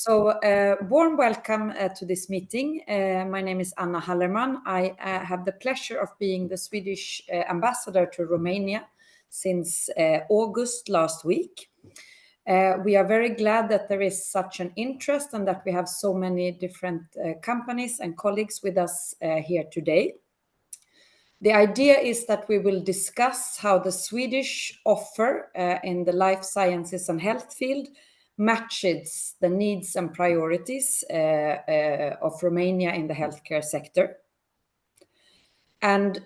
Warm welcome to this meeting. My name is Anna Hallerman. I have the pleasure of being the Swedish ambassador to Romania since August last week. We are very glad that there is such an interest and that we have so many different companies and colleagues with us here today. The idea is that we will discuss how the Swedish offer in the life sciences and health field matches the needs and priorities of Romania in the healthcare sector. And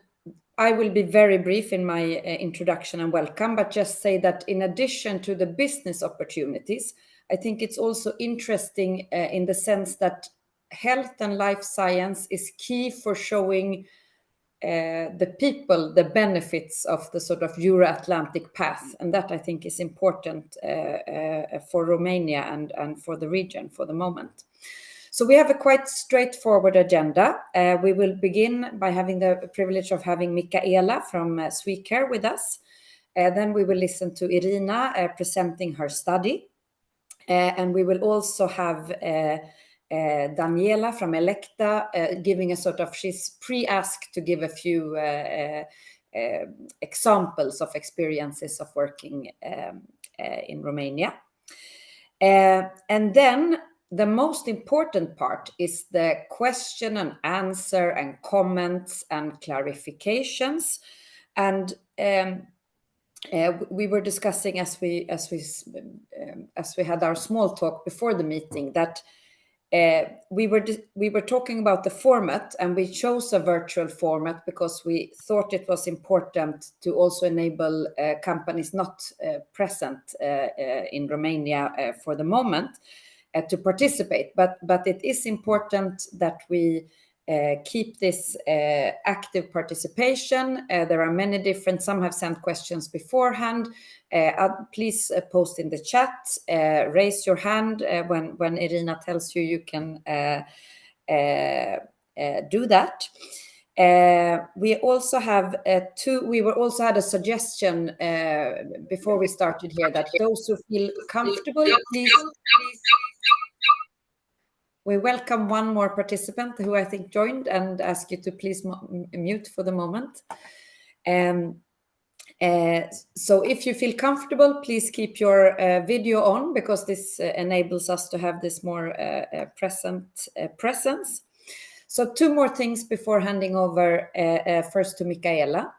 I will be very brief in my introduction and welcome, but just say that in addition to the business opportunities, I think it's also interesting in the sense that health and life science is key for showing the people the benefits of the sort of Euro-Atlantic path. And that I think is important for Romania and for the region for the moment. So we have a quite straightforward agenda. We will begin by having the privilege of having Michaela from Swecare with us. Then we will listen to Irina presenting her study. And we will also have Daniela from Elekta giving a sort of, she's pre-asked to give a few examples of experiences of working in Romania. And then the most important part is the question and answer and comments and clarifications. And we were discussing as we had our small talk before the meeting that we were talking about the format, and we chose a virtual format because we thought it was important to also enable companies not present in Romania for the moment to participate. But it is important that we keep this active participation. There are many different, some have sent questions beforehand. Please post in the chat, raise your hand when Irina tells you can do that. We also have we also had a suggestion before we started here that those who feel comfortable, please. We welcome one more participant who I think joined and ask you to please mute for the moment. So if you feel comfortable, please keep your video on because this enables us to have this more presence. So two more things before handing over first to Michaela.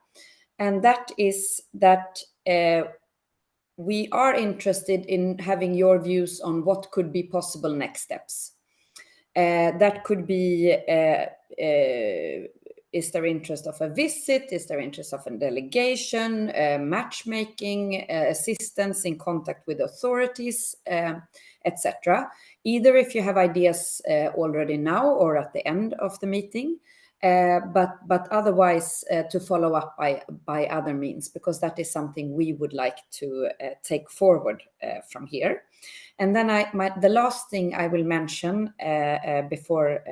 And that is that we are interested in having your views on what could be possible next steps. That could be, is there interest of a visit? Is there interest of a delegation, matchmaking, assistance in contact with authorities, etc. Either if you have ideas already now or at the end of the meeting, but otherwise to follow up by other means, because that is something we would like to take forward from here. And then the last thing I will mention before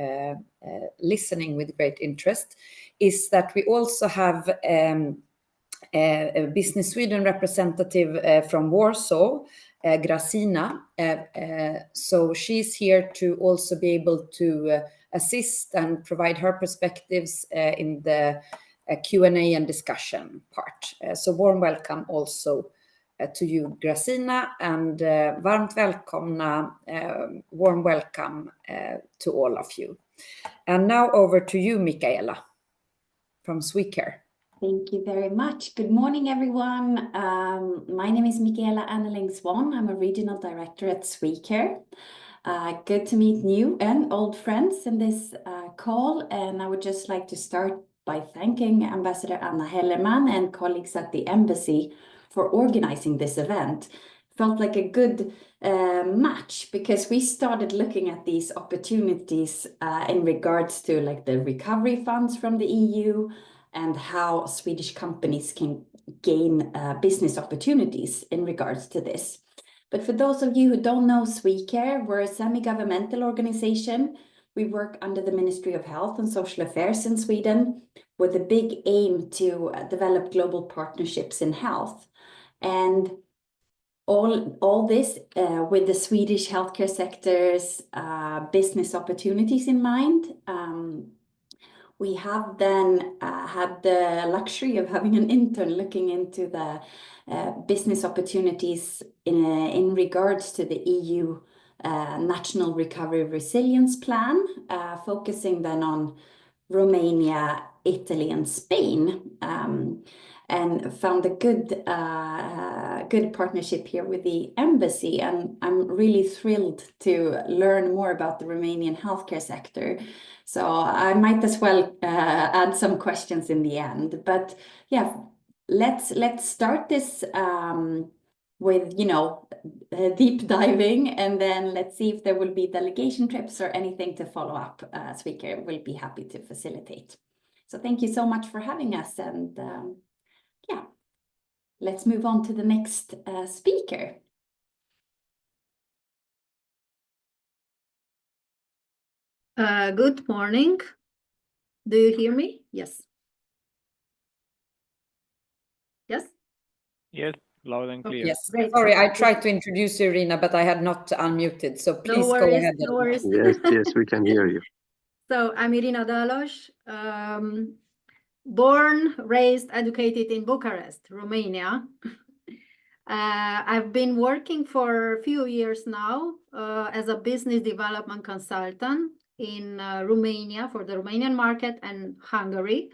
listening with great interest is that we also have a Business Sweden representative from Warsaw, Gracina. So she's here to also be able to assist and provide her perspectives in the Q&A and discussion part. So warm welcome also to you, Gracina, and varmt välkomna, warm welcome to all of you. And now over to you, Michaela, from Swecare. Thank you very much. Good morning, everyone. My name is Michaela Anneling-Swan. I'm a regional director at Swecare. Good to meet new and old friends in this call. And I would just like to start by thanking Ambassador Anna Hallerman and colleagues at the Embassy for organizing this event. Felt like a good match because we started looking at these opportunities in regards to like the recovery funds from the EU and how Swedish companies can gain business opportunities in regards to this. But for those of you who don't know Swecare, we're a semi-governmental organization. We work under the Ministry of Health and Social Affairs in Sweden with a big aim to develop global partnerships in health. And all this with the Swedish healthcare sector's business opportunities in mind. We have then had the luxury of having an intern looking into the business opportunities in regards to the EU National Recovery Resilience Plan, focusing then on Romania, Italy, and Spain, and found a good partnership here with the embassy. And I'm really thrilled to learn more about the Romanian healthcare sector. So I might as well add some questions in the end. But yeah, let's start this with, you know, deep diving, and then let's see if there will be delegation trips or anything to follow up. Swecare will be happy to facilitate. So thank you so much for having us, and yeah, let's move on to the next speaker. Good morning. Do you hear me? Yes. Yes? Yes, loud and clear. Yes. Great. Sorry, I tried to introduce you, Irina, but I had not unmuted. So please No go worries, ahead. no worries. Yes, we can hear you. So I'm Irina Dalos, born, raised, educated in Bucharest, Romania. I've been working for a few years now as a business development consultant in Romania for the Romanian market and Hungary,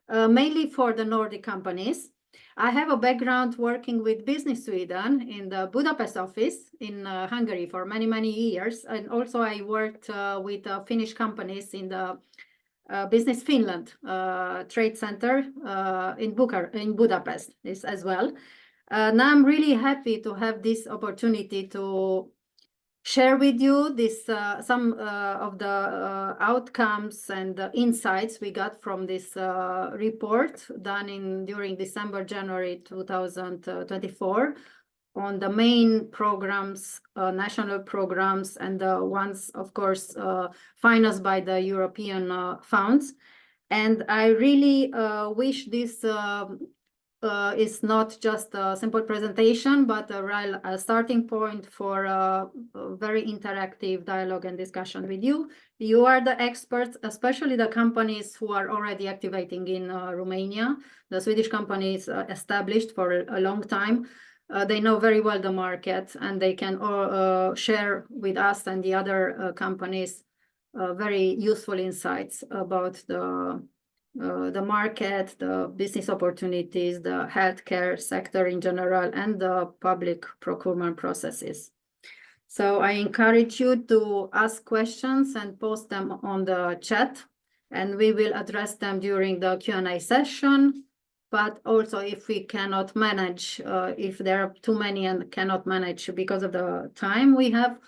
mainly for the Nordic companies. I have a background working with Business Sweden in the Budapest office in Hungary for many, many years. And also I worked with Finnish companies in the Business Finland trade center in Budapest as well. Now I'm really happy to have this opportunity to share with you this some of the outcomes and the insights we got from this report done during December-January 2024 on the main programs, national programs, and the ones, of course, financed by the European funds. And I really wish this is not just a simple presentation, but a starting point for a very interactive dialogue and discussion with you. You are the experts, especially the companies who are already activating in Romania. The Swedish companies established for a long time. They know very well the market, and they can share with us and the other companies very useful insights about the market, the business opportunities, the healthcare sector in general, and the public procurement processes. So I encourage you to ask questions and post them on the chat, and we will address them during the Q&A session. But also, if we cannot manage, if there are too many and cannot manage because of the time we have,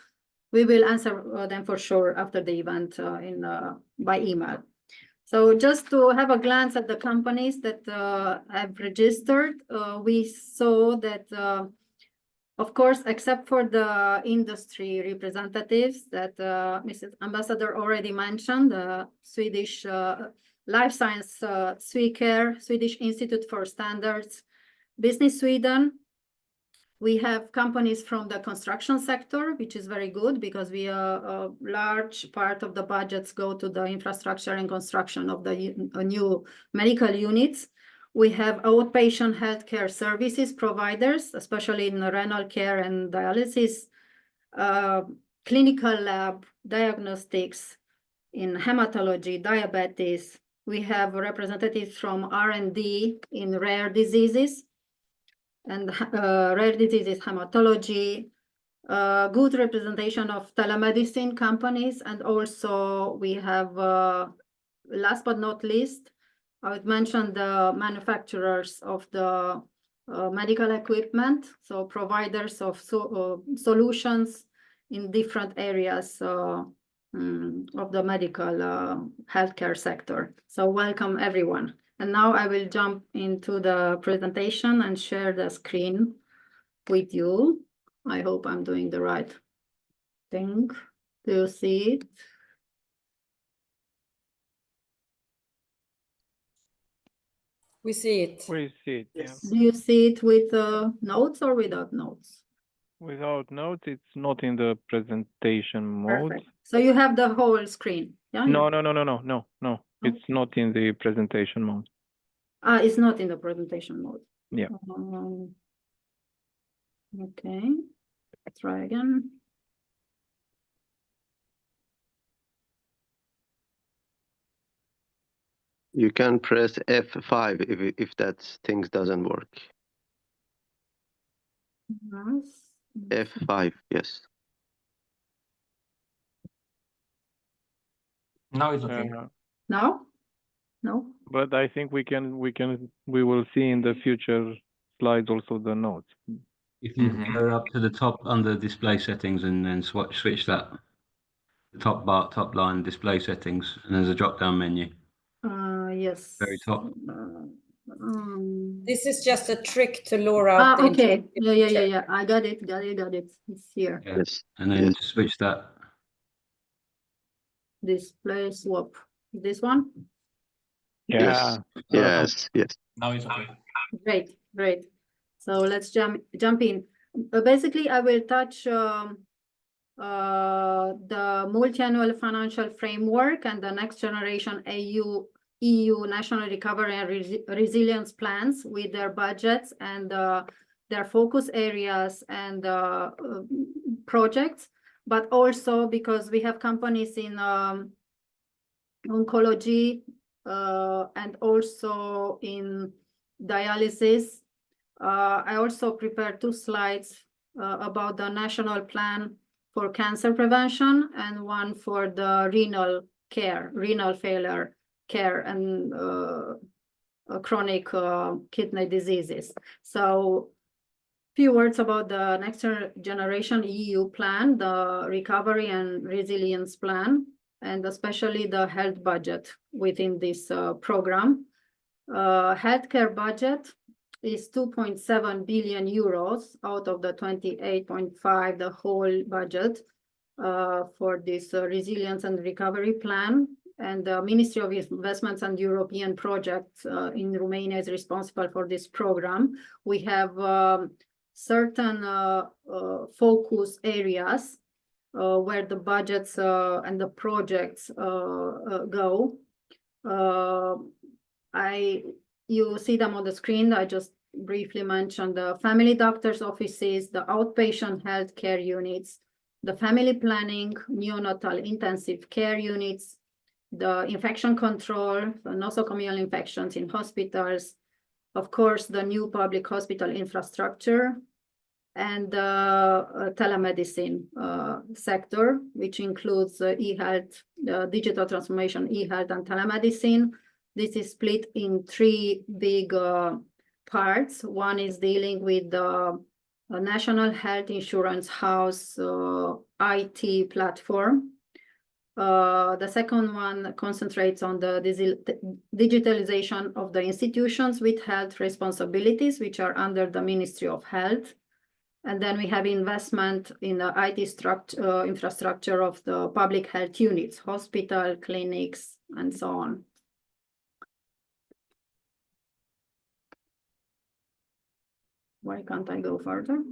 we will answer them for sure after the event by email. So just to have a glance at the companies that have registered, we saw that, of course, except for the industry representatives that Mrs. Ambassador already mentioned, the Swedish Life Science Swecare, Swedish Institute for Standards, Business Sweden. We have companies from the construction sector, which is very good because a large part of the budgets go to the infrastructure and construction of the new medical units. We have outpatient healthcare services providers, especially in renal care and dialysis, clinical lab, diagnostics, in hematology, diabetes. We have representatives from R&D in rare diseases, and rare diseases, hematology, good representation of telemedicine companies. And also we have, last but not least, I would mention the manufacturers of the medical equipment, so providers of solutions in different areas of the medical healthcare sector. So welcome everyone. And now I will jump into the presentation and share the screen with you. I hope I'm doing the right thing. Do you see it? We see it. We see it, yeah. Do you see it with notes or without notes? Without notes, it's not in the presentation mode. Perfect. So you have the whole screen, yeah? No. It's not in the presentation mode. It's not in the presentation mode. Yeah. Okay, let's try again. You can press F5 if that things doesn't work. Yes. F5, yes. Now it's okay. No? No? But I think we will see in the future slides also the notes. If you go up to the top under display settings and then switch that, the top line display settings, and there's a drop down menu. Yes. Very top. This is just a trick to lure out the Okay. internet. Yeah. I got it. It's here. Yeah. Yes. And then Yes. switch that. Display swap. This one? Yeah. Yes. Now it's okay. Great. So let's jump in. Basically, I will touch the multi-annual financial framework and the next generation EU national recovery and resilience plans with their budgets and their focus areas and projects, but also because we have companies in oncology and also in dialysis. I also prepared 2 slides about the national plan for cancer prevention and one for the renal failure care and chronic kidney diseases. So few words about the next generation EU plan, the recovery and resilience plan, and especially the health budget within this program. Healthcare budget is 2.7 billion euros out of the 28.5, the whole budget for this resilience and recovery plan. And the Ministry of Investments and European Projects in Romania is responsible for this program. We have certain focus areas where the budgets and the projects go. You see them on the screen. I just briefly mentioned the family doctors' offices, the outpatient healthcare units, the family planning, neonatal intensive care units, the infection control, the nosocomial infections in hospitals, of course, the new public hospital infrastructure, and the telemedicine sector, which includes e-health, the digital transformation, e-health and telemedicine. This is split in 3 big parts. One is dealing with the National Health Insurance House IT platform. The second one concentrates on the digitalization of the institutions with health responsibilities, which are under the Ministry of Health. And then we have investment in the IT infrastructure of the public health units, hospital, clinics, and so on. Why can't I go further?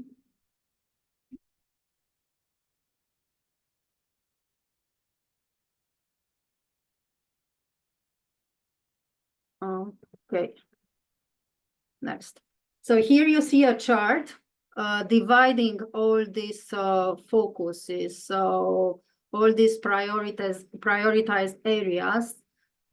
Okay. Next. So here you see a chart dividing all these focuses, so all these prioritized areas.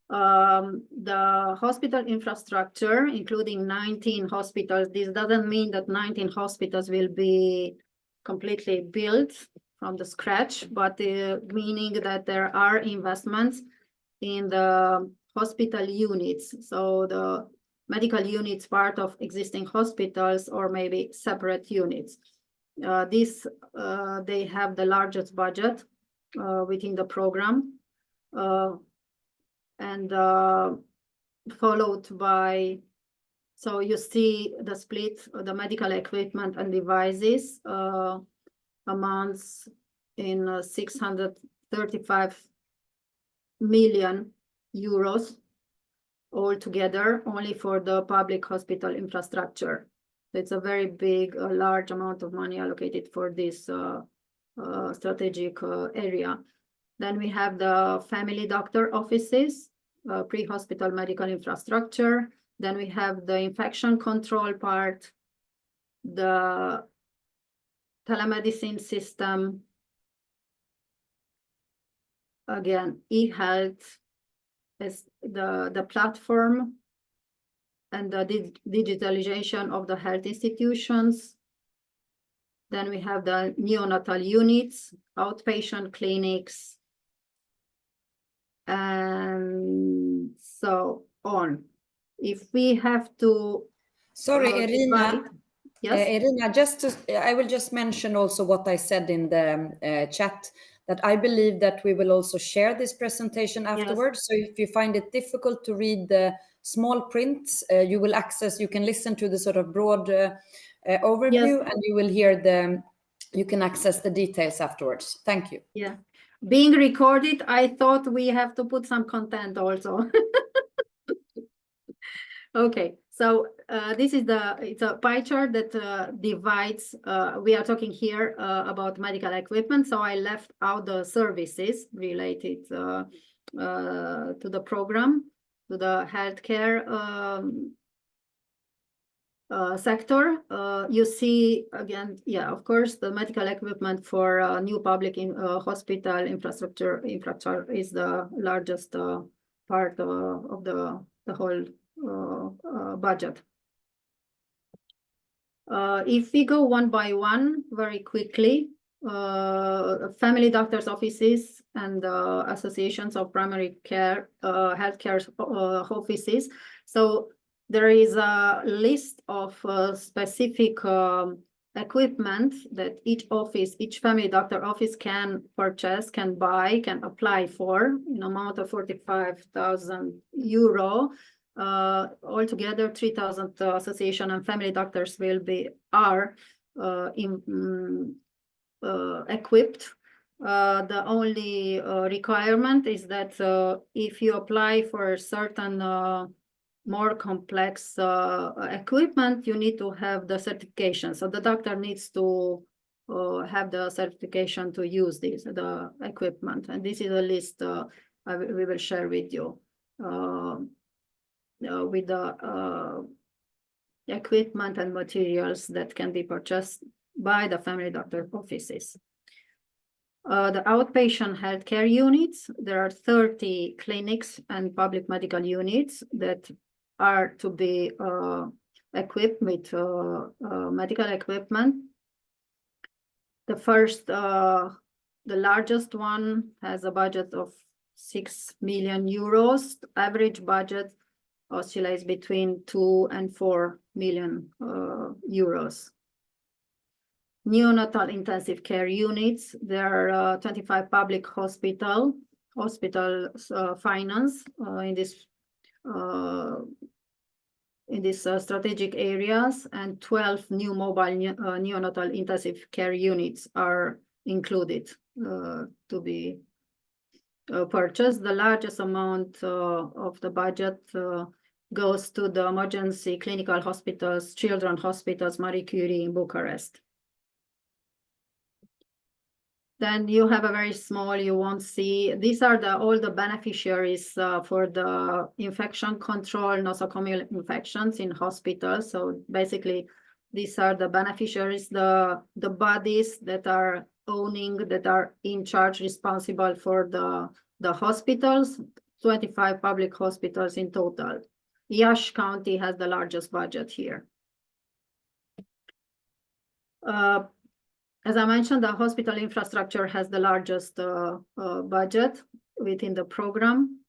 The hospital infrastructure, including 19 hospitals. This doesn't mean that 19 hospitals will be completely built from the scratch, but meaning that there are investments in the hospital units. So the medical units part of existing hospitals or maybe separate units. They have the largest budget within the program. And followed by, so you see the split of the medical equipment and devices amounts in 635 million euros altogether, only for the public hospital infrastructure. It's a very big, large amount of money allocated for this strategic area. Then we have the family doctor offices, pre-hospital medical infrastructure. Then we have the infection control part, the telemedicine system, again, e-health is the platform and the digitalization of the health institutions. Then we have the neonatal units, outpatient clinics, and so on. If we have to... Sorry, Irina. Yes. Irina, I will just mention also what I said in the chat, that I believe that we will also share this presentation afterwards. Yes. So if you find it difficult to read the small print, you can listen to the sort of broad overview, yes. And you will hear you can access the details afterwards. Thank you. Yeah. Being recorded, I thought we have to put some content also. Okay, so this is it's a pie chart that divides, we are talking here about medical equipment, so I left out the services related to the program, to the healthcare sector. You see again, yeah, of course, the medical equipment for new public hospital infrastructure is the largest part of the whole budget. If we go one by one very quickly, family doctors' offices and associations of primary care healthcare offices. So there is a list of specific equipment that each family doctor office can purchase, can buy, can apply for in amount of 45,000 euro. Altogether, 3,000 association and family doctors are equipped. The only requirement is that if you apply for certain more complex equipment, you need to have the certification. So the doctor needs to have the certification to use the equipment. And this is a list we will share with you with the equipment and materials that can be purchased by the family doctor offices. The outpatient healthcare units, there are 30 clinics and public medical units that are to be equipped with medical equipment. The first, the largest one has a budget of 6 million euros. Average budget oscillates between 2 and 4 million euros. Neonatal intensive care units, there are 25 public hospitals finance in these strategic areas, and 12 new mobile neonatal intensive care units are included to be purchased. The largest amount of the budget goes to the emergency clinical hospitals, children's hospitals, Marie Curie in Bucharest. Then you have a very small, you won't see, these are all the beneficiaries for the infection control, nosocomial infections in hospitals. So basically, these are the beneficiaries, the bodies that are owning, that are in charge, responsible for the hospitals, 25 public hospitals in total. Iași County has the largest budget here. As I mentioned, the hospital infrastructure has the largest budget within the program.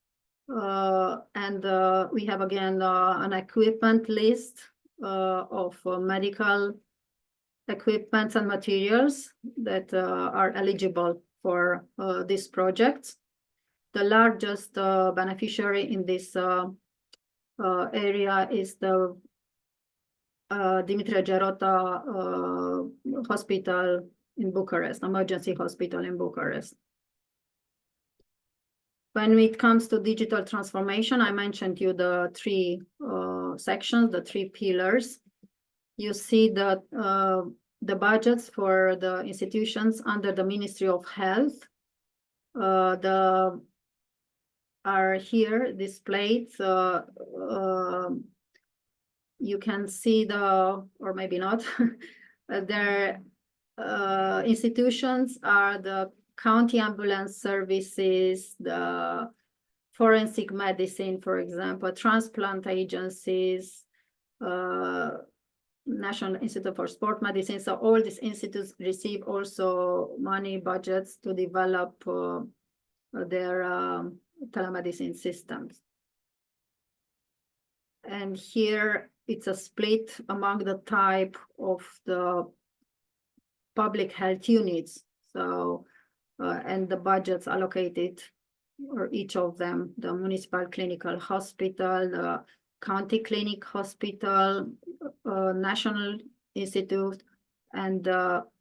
And we have again an equipment list of medical equipment and materials that are eligible for this project. The largest beneficiary in this area is the Dimitrie Gerota hospital in Bucharest, emergency hospital in Bucharest. When it comes to digital transformation, I mentioned you the three sections, the three pillars. you see the budgets for the institutions under the Ministry of Health. Are here displayed. You can see or maybe not, their institutions are the county ambulance services, the forensic medicine, for example, transplant agencies, National Institute for Sport Medicine. So all these institutes receive also money budgets to develop their telemedicine systems. And here it's a split among the type of the public health units. So, and the budgets allocated or each of them, the municipal clinical hospital, the county clinic hospital, national institute, and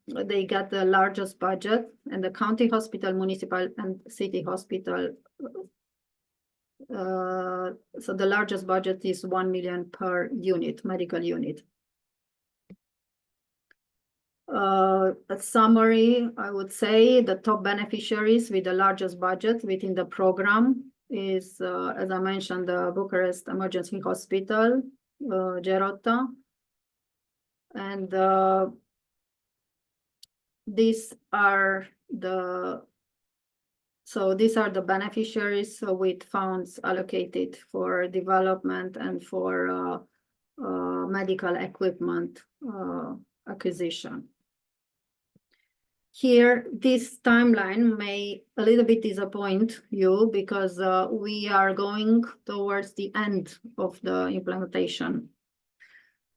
they got the largest budget, and the county hospital, municipal, and city hospital. So the largest budget is 1 million per unit, medical unit. A summary, I would say the top beneficiaries with the largest budget within the program is, as I mentioned, the Bucharest Emergency Hospital, Gerota. And these are the beneficiaries with funds allocated for development and for medical equipment acquisition. Here, this timeline may a little bit disappoint you because we are going towards the end of the implementation.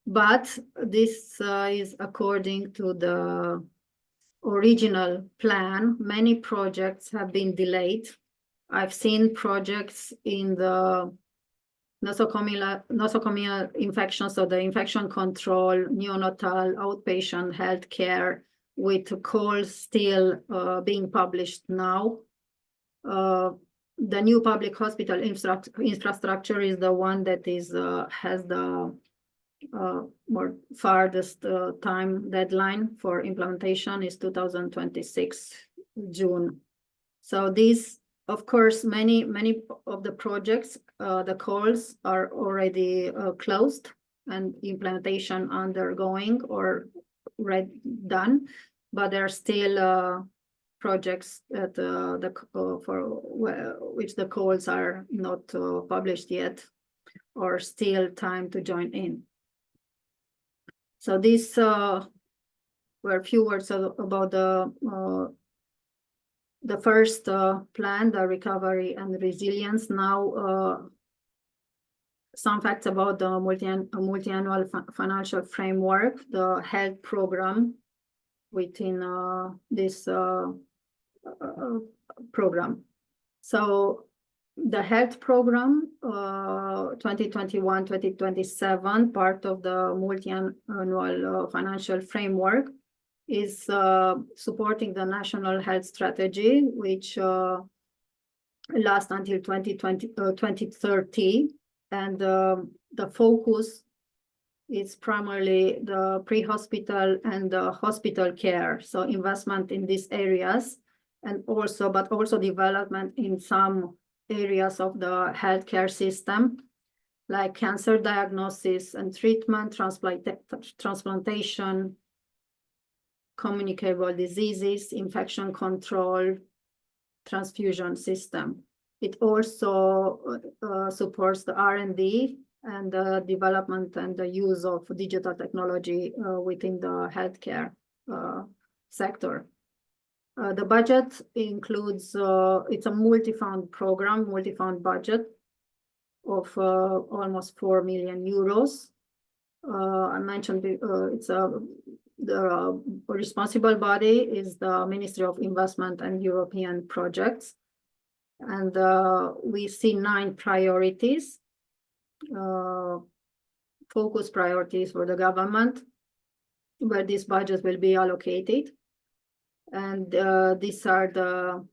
But this is according to the original plan. Many projects have been delayed. I've seen projects in the nosocomial infections, so the infection control, neonatal, outpatient healthcare, with calls still being published now. The new public hospital infrastructure is the one that is has the more farthest time deadline for implementation is 2026 June. So these, of course, many of the projects, the calls are already closed and implementation undergoing or done, but there are still projects that for which the calls are not published yet, or still time to join in. So these were a few words about the first plan, the recovery and resilience. Now, some facts about the multi-annual financial framework, the health program within this program. So the health program 2021-2027, part of the multi-annual financial framework, is supporting the national health strategy, which lasts until 2030. And the focus is primarily the pre-hospital and the hospital care. So investment in these areas, and also development in some areas of the healthcare system, like cancer diagnosis and treatment, transplantation, communicable diseases, infection control, transfusion system. It also supports the R&D and the development and the use of digital technology within the healthcare sector. The budget includes, it's a multi-fund program, multi-fund budget of almost 4 million euros. I mentioned it's the responsible body is the Ministry of Investment and European Projects. And we see 9 priorities, focus priorities for the government, where this budget will be allocated. And these are the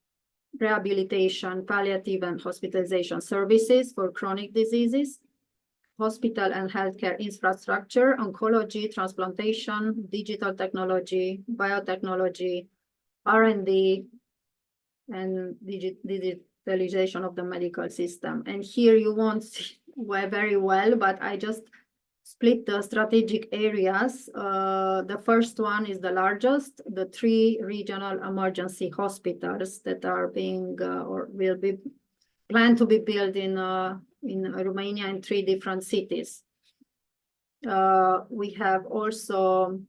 rehabilitation, palliative and hospitalization services for chronic diseases, hospital and healthcare infrastructure, oncology, transplantation, digital technology, biotechnology, R&D, and digitalization of the medical system. And here you won't see very well, but I just split the strategic areas. The first one is the largest, the 3 regional emergency hospitals that are being or will be planned to be built in Romania in 3 different cities. We have also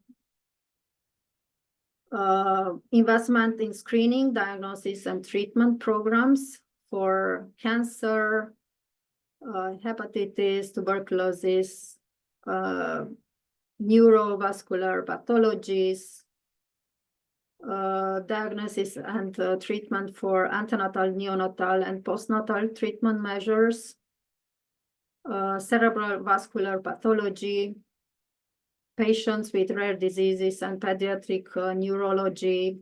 investment in screening, diagnosis, and treatment programs for cancer, hepatitis, tuberculosis, neurovascular pathologies, diagnosis and treatment for antenatal, neonatal, and postnatal treatment measures, cerebral vascular pathology, patients with rare diseases and pediatric neurology,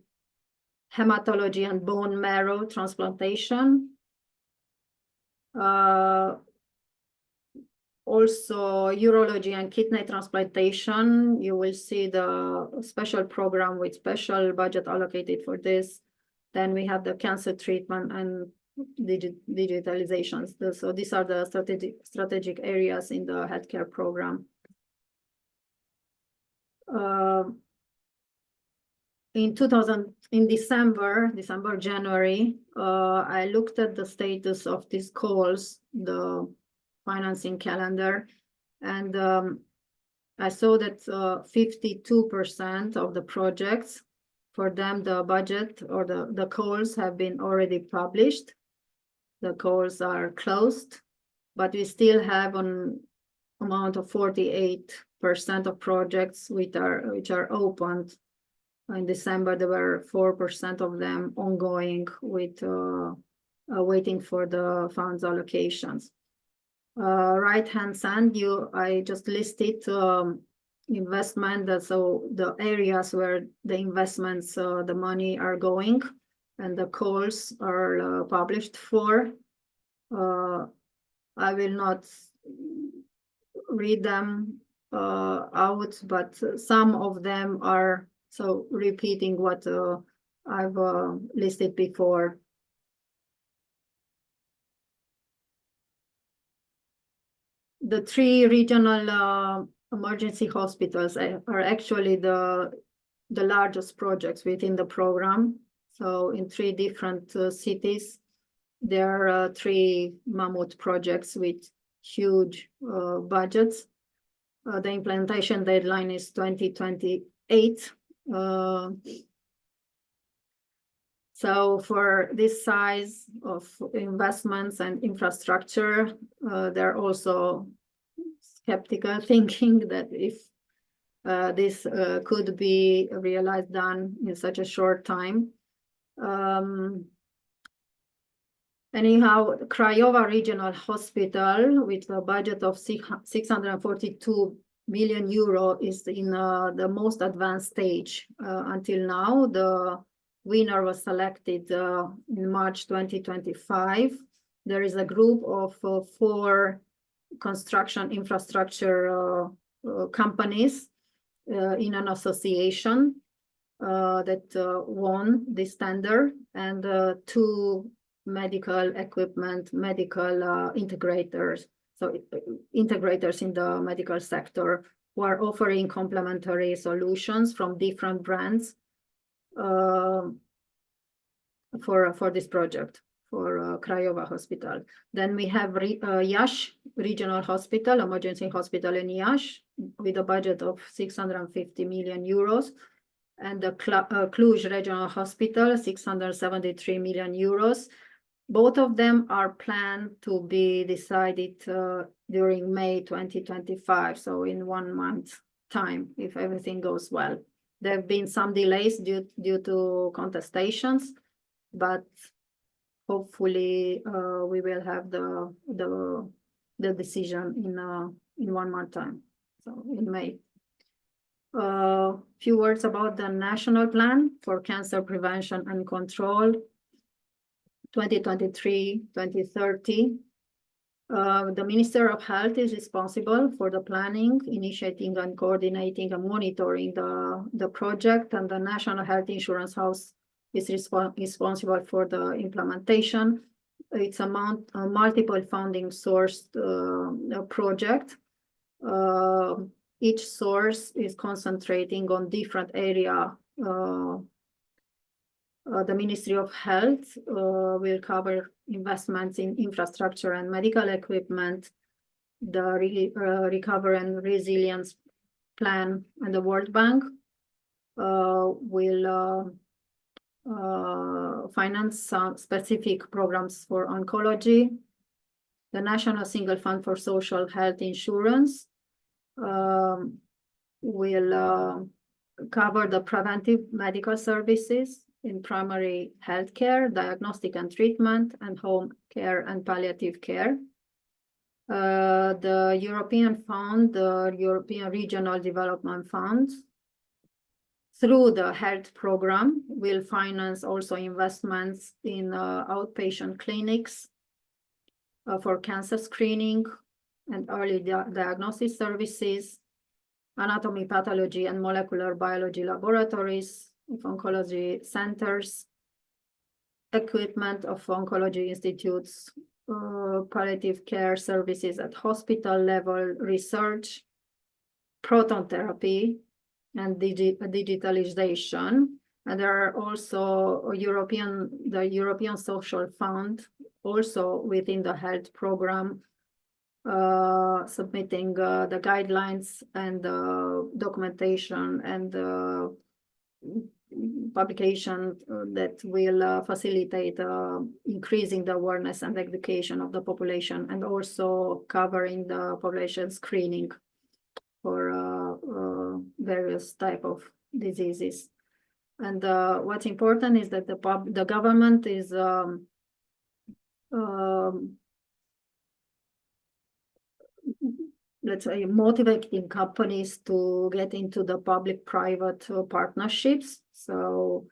hematology and bone marrow transplantation. Also urology and kidney transplantation. You will see the special program with special budget allocated for this. Then we have the cancer treatment and digitalizations. So these are the strategic areas in the healthcare program. In December, January, I looked at the status of these calls, the financing calendar, and I saw that 52% of the projects, for them the budget or the calls have been already published. The calls are closed, but we still have an amount of 48% of projects which are opened. In December, there were 4% of them ongoing with waiting for the funds allocations. Right-hand side, I just listed investment, so the areas where the investments, the money are going, and the calls are published for. I will not read them out, but some of them are so repeating what I've listed before. The 3 regional emergency hospitals are actually the largest projects within the program. So in 3 different cities, there are 3 mammoth projects with huge budgets. The implementation deadline is 2028. So for this size of investments and infrastructure, they're also skeptical, thinking that if this could be realized, done in such a short time. Anyhow, Craiova Regional Hospital, with a budget of 642 million euro, is in the most advanced stage until now. The winner was selected in March 2025. There is a group of 4 construction infrastructure companies in an association that won this tender, and 2 medical equipment, medical integrators, so integrators in the medical sector, who are offering complementary solutions from different brands for this project, for Craiova Hospital. Then we have Iași Regional Hospital, emergency hospital in Iași, with a budget of 650 million euros, and the Cluj Regional Hospital, 673 million euros. Both of them are planned to be decided during May 2025, so in 1 month time, if everything goes well. There have been some delays due to contestations, but hopefully we will have the decision in 1 month time, so in May. Few words about the national plan for cancer prevention and control, 2023-2030. The Minister of Health is responsible for the planning, initiating and coordinating and monitoring the project, and the National Health Insurance House is responsible for the implementation. It's a multiple funding sourced project. Each source is concentrating on different area. The Ministry of Health will cover investments in infrastructure and medical equipment, the Recovery and Resilience Plan, and the World Bank will finance some specific programs for oncology. The National Single Fund for Social Health Insurance will cover the preventive medical services in primary health care, diagnostic and treatment, and home care and palliative care. The European Fund, the European Regional Development Fund, through the health program, will finance also investments in outpatient clinics for cancer screening and early diagnosis services, anatomy, pathology, and molecular biology laboratories, of oncology centers, equipment of oncology institutes, palliative care services at hospital level, research, proton therapy, and digitalization. And there are also the European Social Fund, also within the health program, submitting the guidelines and documentation and publication that will facilitate increasing the awareness and education of the population, and also covering the population screening for various type of diseases. And what's important is that the government is let's say motivating companies to get into the public-private partnerships. So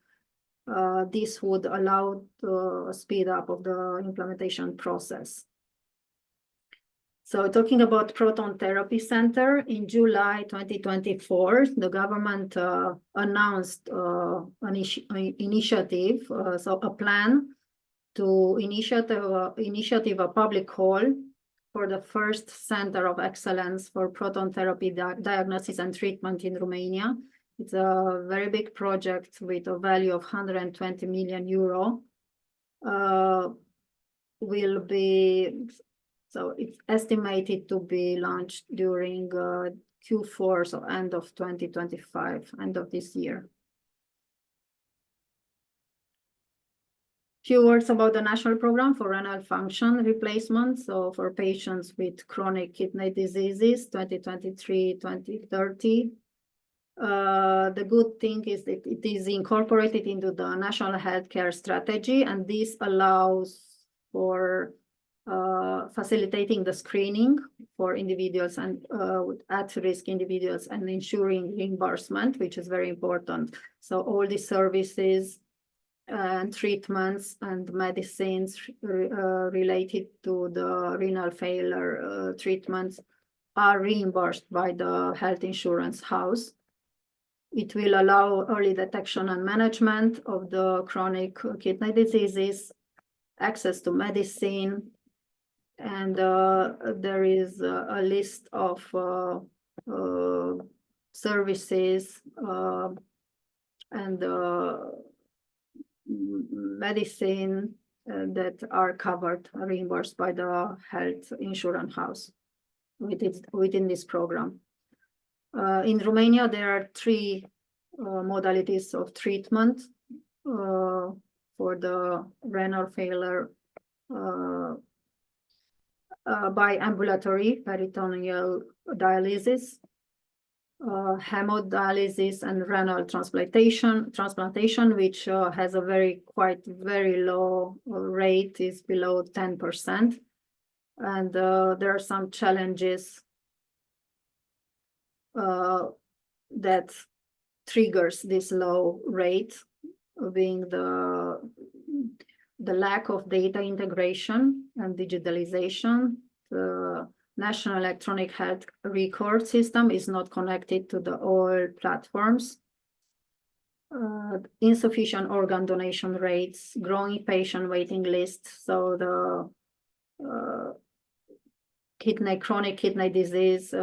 this would allow the speed up of the implementation process. So talking about Proton Therapy Center, in July 2024, the government announced an initiative, so a plan to initiate a public call for the first center of excellence for proton therapy diagnosis and treatment in Romania. It's a very big project with a value of 120 million euro. So it's estimated to be launched during Q4, so end of 2025, end of this year. Few words about the national program for renal function replacement. So for patients with chronic kidney diseases, 2023-2030. The good thing is that it is incorporated into the national healthcare strategy, and this allows for facilitating the screening for individuals and at-risk individuals, and ensuring reimbursement, which is very important. So all the services and treatments and medicines related to the renal failure treatments are reimbursed by the health insurance house. It will allow early detection and management of the chronic kidney diseases, access to medicine, and there is a list of services and medicine that are covered, reimbursed by the health insurance house within this program. In Romania, there are 3 modalities of treatment for the renal failure by ambulatory peritoneal dialysis, hemodialysis, and renal transplantation, which has a very low rate, is below 10%. And there are some challenges that triggers this low rate, being the lack of data integration and digitalization, National Electronic Health Record System is not connected to the old platforms. Insufficient organ donation rates, growing patient waiting lists. So the chronic kidney disease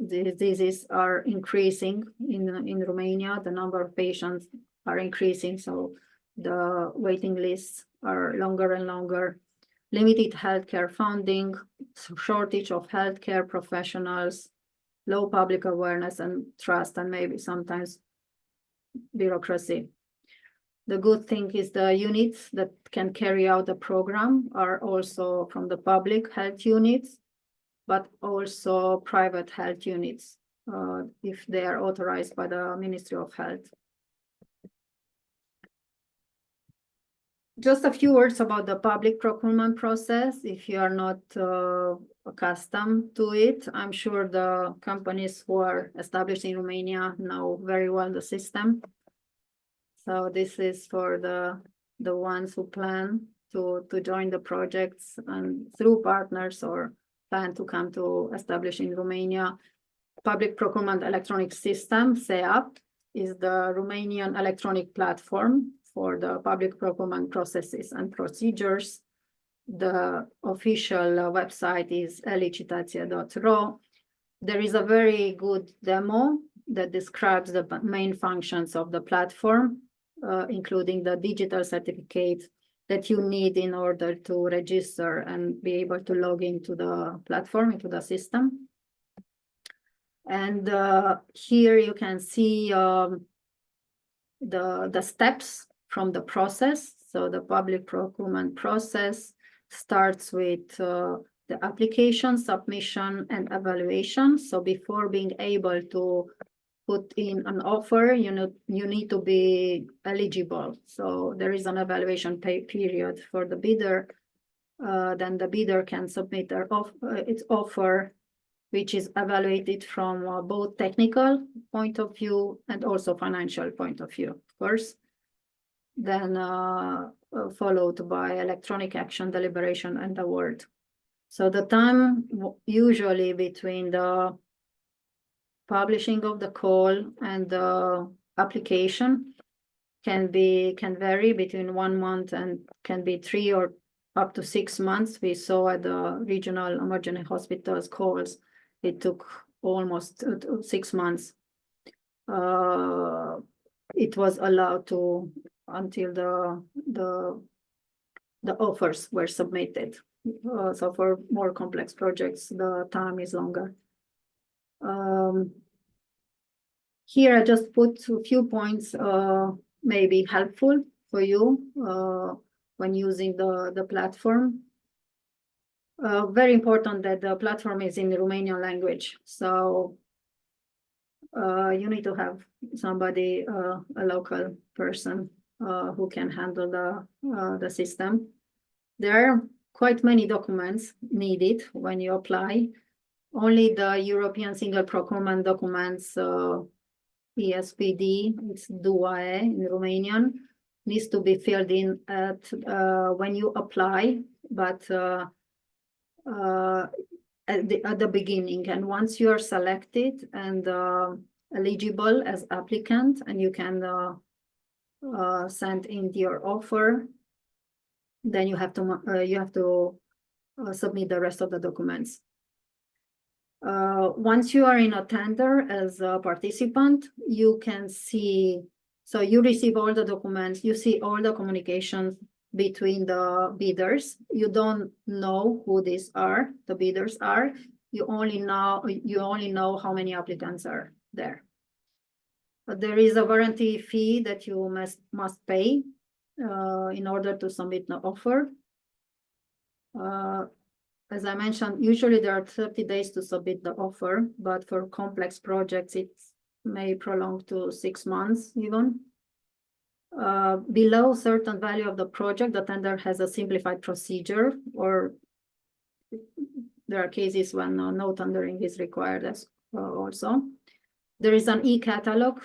diseases are increasing in Romania. The number of patients are increasing, so the waiting lists are longer and longer. Limited healthcare funding, shortage of healthcare professionals, low public awareness and trust, and maybe sometimes bureaucracy. The good thing is the units that can carry out the program are also from the public health units, but also private health units, if they are authorized by the Ministry of Health. Just a few words about the public procurement process. If you are not accustomed to it, I'm sure the companies who are established in Romania know very well the system. So this is for the ones who plan to join the projects and through partners or plan to come to establish in Romania. Public Procurement Electronic System, SEAP, is the Romanian electronic platform for the public procurement processes and procedures. The official website is elicitație.ro. There is a very good demo that describes the main functions of the platform, including the digital certificate that you need in order to register and be able to log into the platform, into the system. And here you can see the steps from the process. So the public procurement process starts with the application, submission, and evaluation. So before being able to put in an offer, you need to be eligible. So there is an evaluation period for the bidder. Then the bidder can submit its offer, which is evaluated from both technical point of view and also financial point of view, of course. Then followed by electronic action, deliberation, and award. So the time usually between the publishing of the call and the application can vary between 1 month and can be 3 or up to 6 months. We saw at the regional emergency hospitals calls, it took almost 6 months. It was allowed to until the offers were submitted. So for more complex projects, the time is longer. Here I just put a few points maybe helpful for you when using the platform. Very important that the platform is in the Romanian language. So you need to have somebody, a local person who can handle the system. There are quite many documents needed when you apply. Only the European Single Procurement Documents, ESPD, it's DUAE in Romanian, needs to be filled in at when you apply, but at the beginning. And once you are selected and eligible as applicant, and you can send in your offer, then you have to submit the rest of the documents. Once you are in a tender as a participant, you can see, so you receive all the documents, you see all the communications between the bidders. You don't know who these are, the bidders are. You only know how many applicants are there. But there is a warranty fee that you must pay in order to submit the offer. As I mentioned, usually there are 30 days to submit the offer, but for complex projects, it may prolong to 6 months even. Below certain value of the project, the tender has a simplified procedure, or there are cases when no tendering is required as also. There is an e-catalog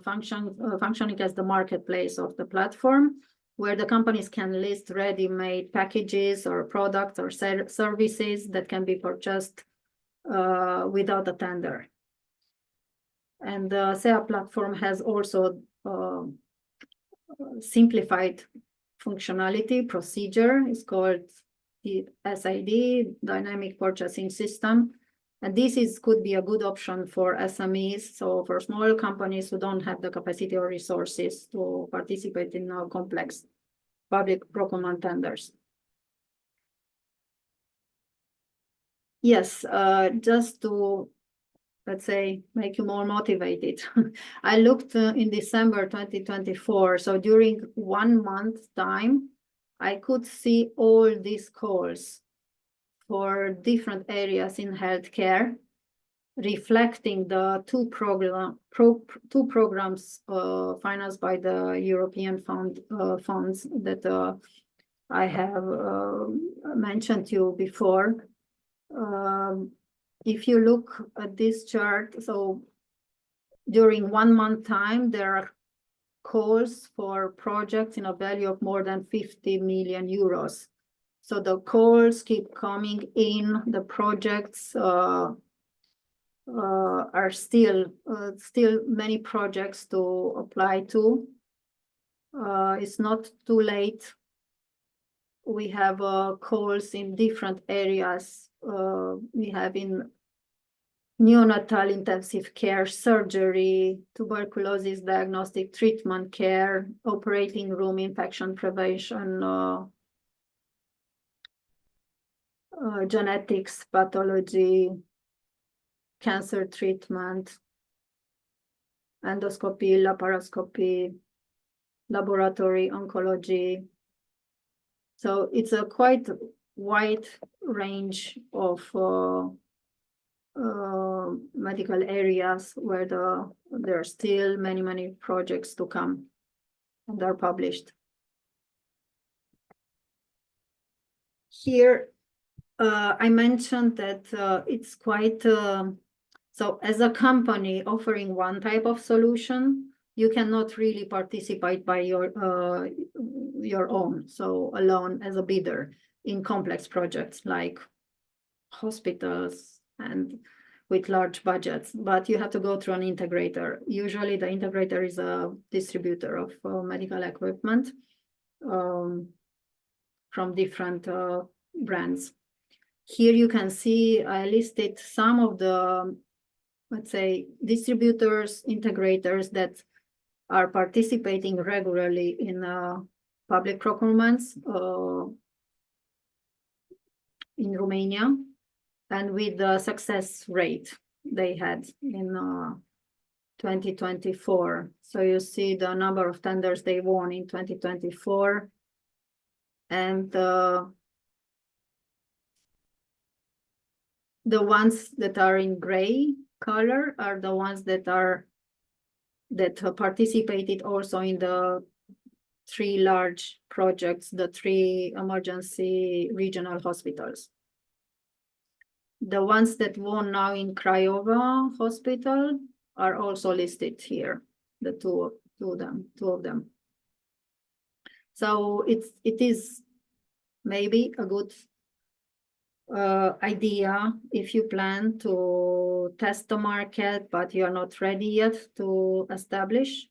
functioning as the marketplace of the platform. where the companies can list ready-made packages or products or services that can be purchased without a tender. And the SEA platform has also simplified functionality procedure. It's called the SID, Dynamic Purchasing System. And this could be a good option for SMEs, so for small companies who don't have the capacity or resources to participate in complex public procurement tenders. Yes, just to, let's say, make you more motivated. I looked in December 2024, so during 1 month time, I could see all these calls for different areas in healthcare, reflecting the two programs financed by the European funds that I have mentioned to you before. If you look at this chart, so during 1 month time, there are calls for projects in a value of more than 50 million euros. So the calls keep coming in, the projects are still many projects to apply to. It's not too late. We have calls in different areas. We have in neonatal intensive care, surgery, tuberculosis diagnostic treatment care, operating room infection prevention, genetics, pathology, cancer treatment, endoscopy, laparoscopy, laboratory oncology. So it's a quite wide range of medical areas where there are still many projects to come and are published. Here, I mentioned that it's quite, so as a company offering one type of solution, you cannot really participate by your own, so alone as a bidder in complex projects like hospitals and with large budgets, but you have to go through an integrator. Usually the integrator is a distributor of medical equipment from different brands. Here you can see I listed some of the, let's say, distributors, integrators that are participating regularly in public procurements in Romania, and with the success rate they had in 2024. So you see the number of tenders they won in 2024, and the ones that are in gray color are the ones that participated also in the 3 large projects, the 3 emergency regional hospitals. The ones that won now in Craiova Hospital are also listed here, the two of them. So it is maybe a good idea if you plan to test the market, but you're not ready yet to establish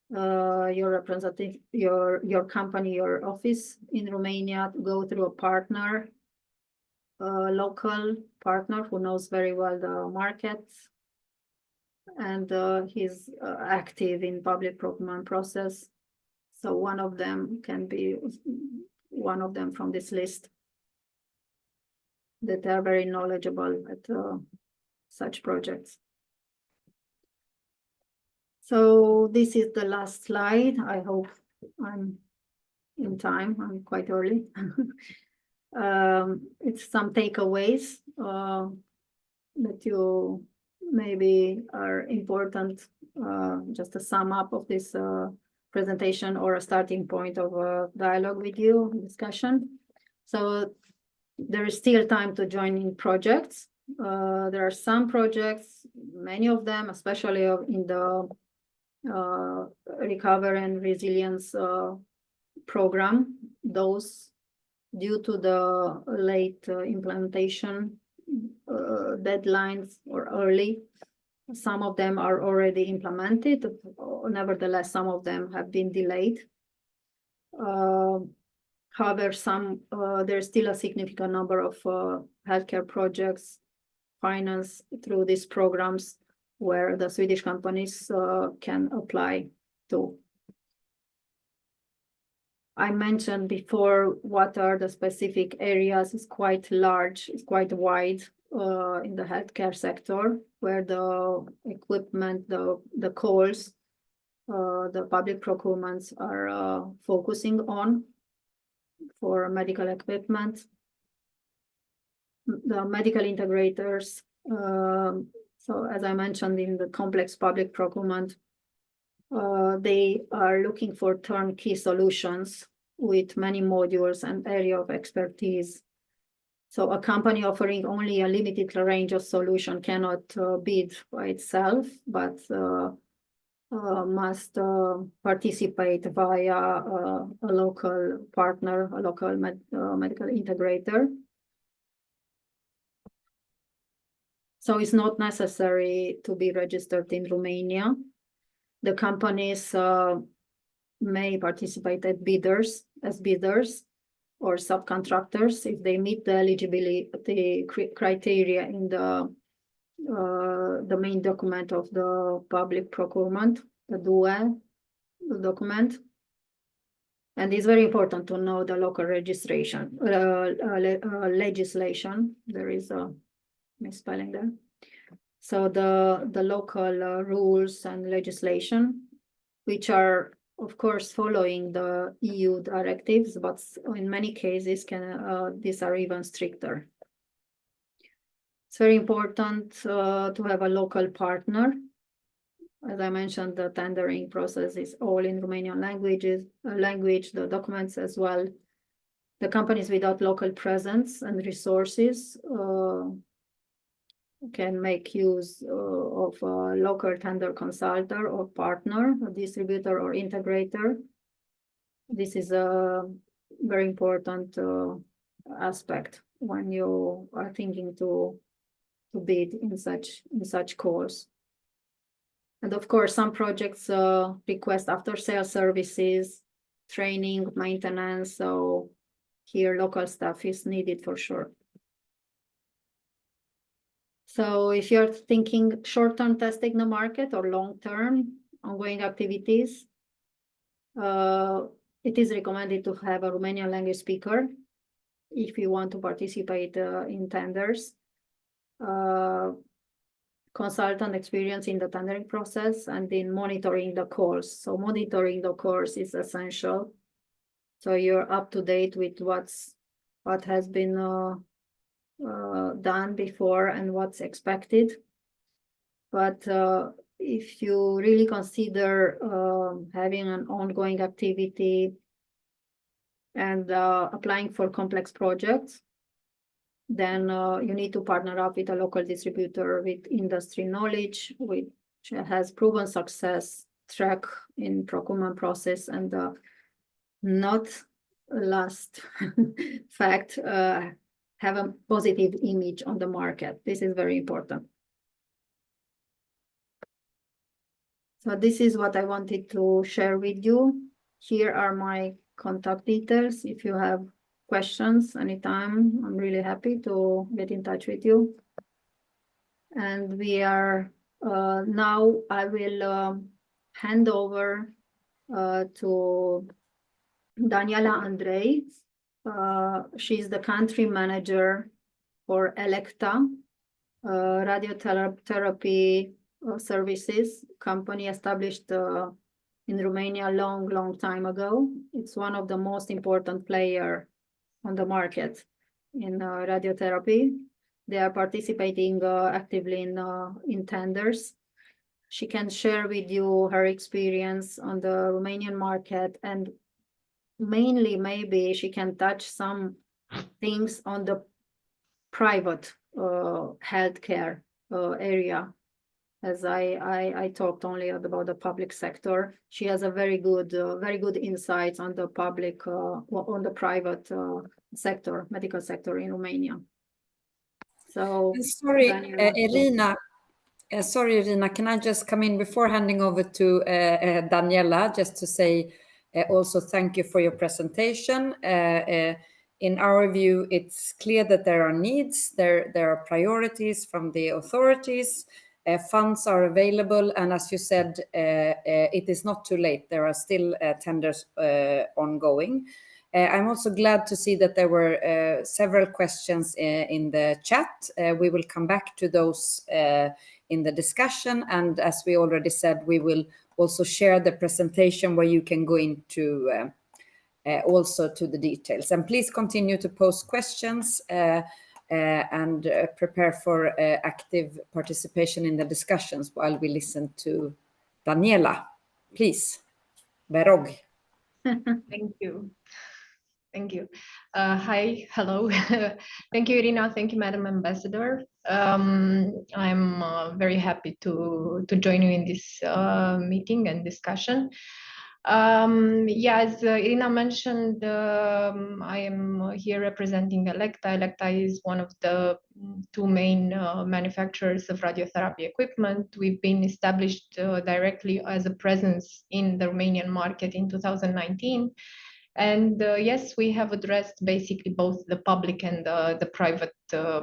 your representative, your company, your office in Romania, to go through a partner, local partner who knows very well the market, and he's active in public procurement process. So one of them can be one of them from this list that are very knowledgeable at such projects. So this is the last slide. I hope I'm in time. I'm quite early. It's some takeaways that you maybe are important, just a sum up of this presentation or a starting point of a dialogue with you, discussion. So there is still time to join in projects. There are some projects, many of them, especially in the recovery and resilience program. Those, due to the late implementation deadlines or early, some of them are already implemented. Nevertheless, some of them have been delayed. However, there's still a significant number of healthcare projects financed through these programs where the Swedish companies can apply to. I mentioned before what are the specific areas. It's quite large, it's quite wide in the healthcare sector, where the equipment, the calls, the public procurements are focusing on for medical equipment. The medical integrators, so as I mentioned in the complex public procurement, they are looking for turnkey solutions with many modules and area of expertise. So a company offering only a limited range of solution cannot bid by itself, but must participate via a local partner, a local medical integrator. So it's not necessary to be registered in Romania. The companies may participate as bidders or subcontractors if they meet the eligibility criteria in the main document of the public procurement, the DUE document. And it's very important to know the local registration, legislation. There is a misspelling there. So the local rules and legislation, which are of course following the EU directives, but in many cases these are even stricter. It's very important to have a local partner. As I mentioned, the tendering process is all in Romanian language, the documents as well. The companies without local presence and resources can make use of a local tender consultant or partner, a distributor or integrator. This is a very important aspect when you are thinking to bid in such calls. And of course, some projects request after-sales services, training, maintenance. So here, local staff is needed for sure. So if you're thinking short-term testing the market or long-term ongoing activities, it is recommended to have a Romanian language speaker if you want to participate in tenders. Consultant experience in the tendering process and in monitoring the calls. So monitoring the calls is essential. So you're up to date with what has been done before and what's expected. But if you really consider having an ongoing activity and applying for complex projects, then you need to partner up with a local distributor with industry knowledge, which has proven success track in procurement process, and not last fact, have a positive image on the market. This is very important. So this is what I wanted to share with you. Here are my contact details. If you have questions anytime, I'm really happy to get in touch with you. And we are now I will hand over to Daniela Andrei. She's the country manager for Elekta, radiotherapy services company established in Romania long time ago. It's one of the most important player on the market in radiotherapy. They are participating actively in tenders. She can share with you her experience on the Romanian market, and mainly maybe she can touch some things on the private healthcare area as I talked only about the public sector. She has a very good insights on the public, on the private sector, medical sector in Romania. So, sorry, Daniela. Irina. Sorry, Irina, can I just come in before handing over to Daniela, just to say also thank you for your presentation. In our view, it's clear that there are needs, there are priorities from the authorities, funds are available, and as you said, it is not too late. There are still tenders ongoing. I'm also glad to see that there were several questions in the chat. We will come back to those in the discussion, and as we already said, we will also share the presentation where you can go into also to the details. And please continue to post questions and prepare for active participation in the discussions while we listen to Daniela. Please, Berog. Thank you. Thank you. Hi, hello. Thank you, Irina. Thank you, Madam Ambassador. I'm very happy to join you in this meeting and discussion. Yeah, as Irina mentioned, I am here representing Elekta. Elekta is one of the two main manufacturers of radiotherapy equipment. We've been established directly as a presence in the Romanian market in 2019. And yes, we have addressed basically both the public and the private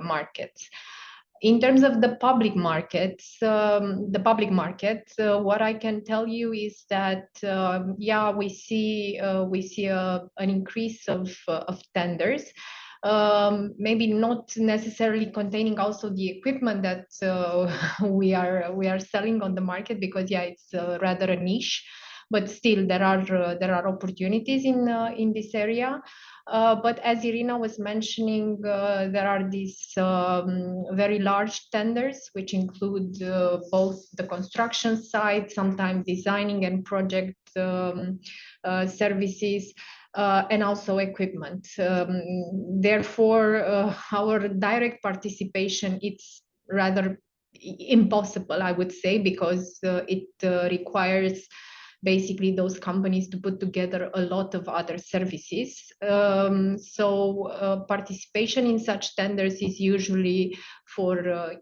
markets. In terms of the public markets, what I can tell you is that yeah, we see an increase of tenders. Maybe not necessarily containing also the equipment that we are selling on the market, because yeah, it's rather a niche. But still, there are opportunities in this area. But as Irina was mentioning, there are these very large tenders, which include both the construction side, sometimes designing and project services, and also equipment. Therefore, our direct participation, it's rather impossible, I would say, because it requires basically those companies to put together a lot of other services. So participation in such tenders is usually for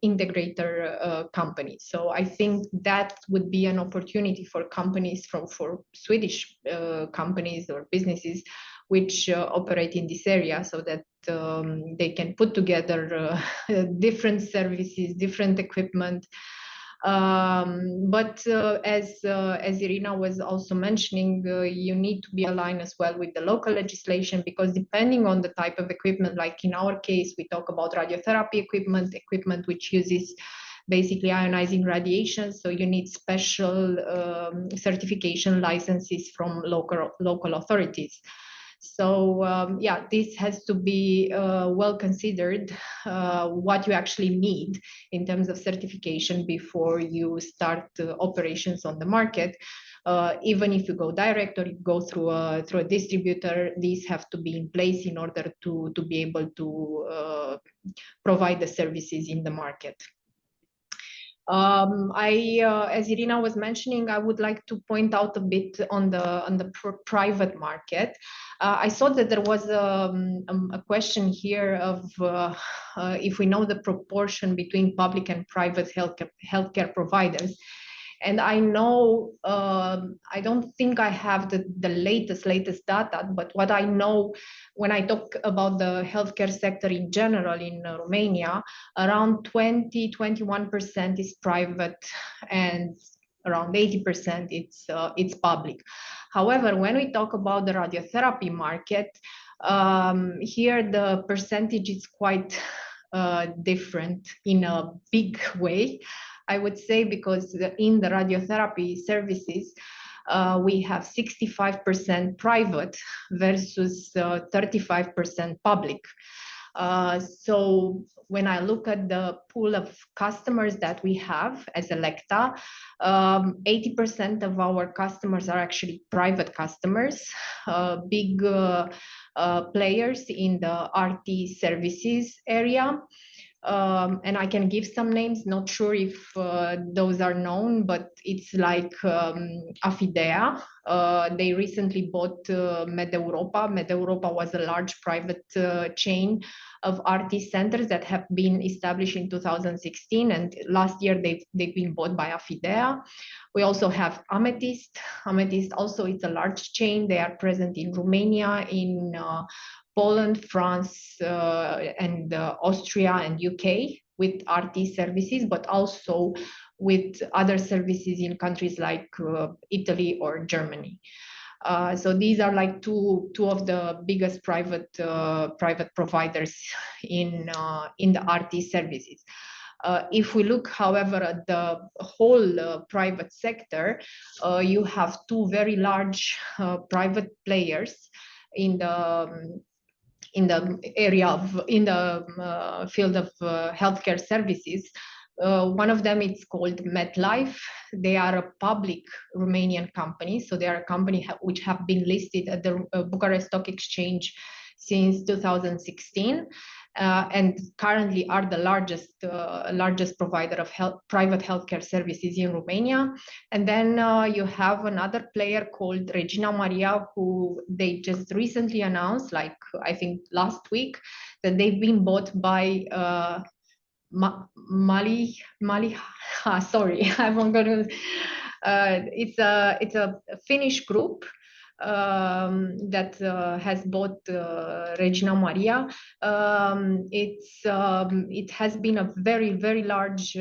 integrator companies. So I think that would be an opportunity for companies, for Swedish companies or businesses which operate in this area, so that they can put together different services, different equipment. But as Irina was also mentioning, you need to be aligned as well with the local legislation, because depending on the type of equipment, like in our case, we talk about radiotherapy equipment which uses basically ionizing radiation. So you need special certification licenses from local authorities. So yeah, this has to be well considered, what you actually need in terms of certification before you start operations on the market. Even if you go direct or you go through a distributor, these have to be in place in order to be able to provide the services in the market. As Irina was mentioning, I would like to point out a bit on the private market. I saw that there was a question here of if we know the proportion between public and private healthcare providers. And I know, I don't think I have the latest data, but what I know when I talk about the healthcare sector in general in Romania, around 20-21% is private and around 80% it's public. However, when we talk about the radiotherapy market, here the percentage is quite different in a big way, I would say, because in the radiotherapy services, we have 65% private versus 35% public. So when I look at the pool of customers that we have as Elekta, 80% of our customers are actually private customers, big players in the RT services area. and I can give some names, not sure if those are known, but it's like Afidea. They recently bought MedEuropa. MedEuropa was a large private chain of RT centers that have been established in 2016, and last year they've been bought by Afidea. We also have Amethyst. Amethyst also, it's a large chain. They are present in Romania, in Poland, France, and Austria and UK with RT services, but also with other services in countries like Italy or Germany. So these are like two of the biggest private providers in the RT services. If we look, however, at the whole private sector, you have two very large private players in the field of healthcare services. One of them is called MedLife. They are a public Romanian company, so they are a company which have been listed at the Bucharest Stock Exchange since 2016, and currently are the largest provider of private healthcare services in Romania. And then you have another player called Regina Maria, who they just recently announced, like I think last week, that they've been bought by sorry, I'm gonna. It's a Finnish group that has bought Regina Maria. It has been a very large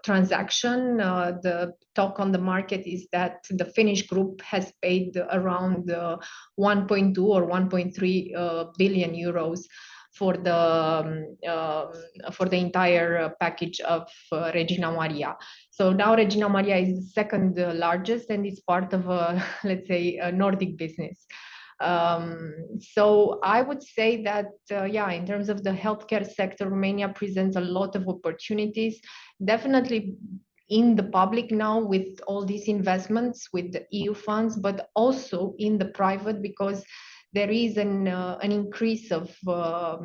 transaction. The talk on the market is that the Finnish group has paid around 1.2 or 1.3 billion euros for the entire package of Regina Maria. So now Regina Maria is the second largest, and it's part of a, let's say, a Nordic business. So I would say that, yeah, in terms of the healthcare sector, Romania presents a lot of opportunities, definitely in the public now with all these investments with the EU funds, but also in the private, because there is an increase of the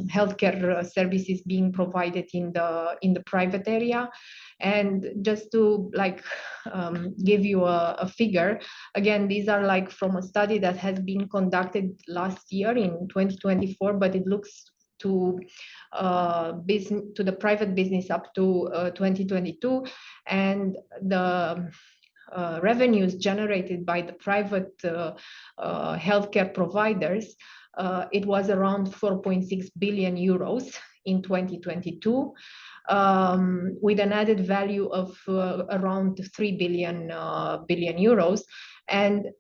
healthcare services being provided in the private area. And just to give you a figure, again, these are like from a study that has been conducted last year in 2024, but it looks to the private business up to 2022, and the revenues generated by the private healthcare providers, it was around 4.6 billion euros in 2022, with an added value of around 3 billion euros. And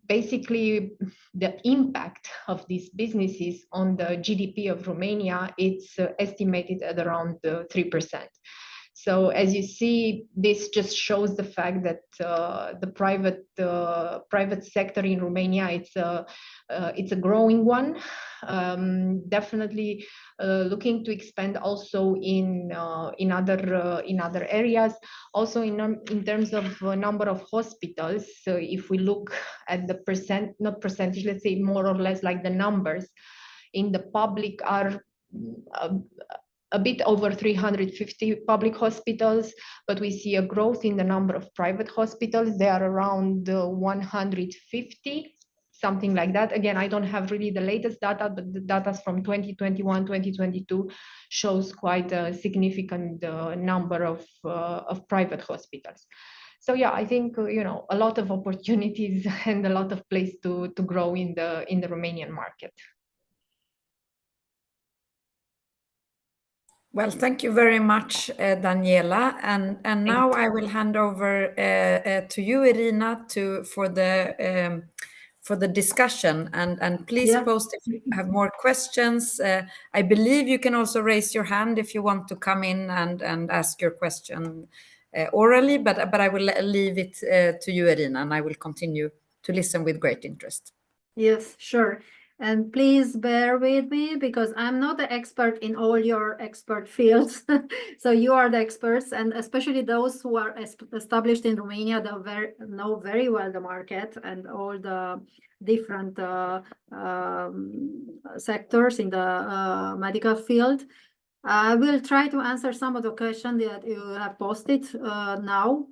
basically, the impact of these businesses on the GDP of Romania, it's estimated at around 3%. So as you see, this just shows the fact that the private sector in Romania, it's a growing one. Definitely looking to expand also in other areas. Also in terms of number of hospitals. So if we look at the percentage, let's say more or less like the numbers in the public are a bit over 350 public hospitals, but we see a growth in the number of private hospitals. They are around 150, something like that. Again, I don't have really the latest data, but the data from 2021, 2022 shows quite a significant number of private hospitals. So yeah, I think a lot of opportunities and a lot of place to grow in the Romanian market. Well, thank you very much, Daniela. And now I will hand over to you, Irina, for the discussion. And please post if you have more questions. I believe you can also raise your hand if you want to come in and ask your question orally. But I will leave it to you, Irina, and I will continue to listen with great interest. Yes, sure. And please bear with me because I'm not the expert in all your expert fields. So you are the experts, and especially those who are established in Romania, they know very well the market and all the different sectors in the medical field. I will try to answer some of the questions that you have posted now.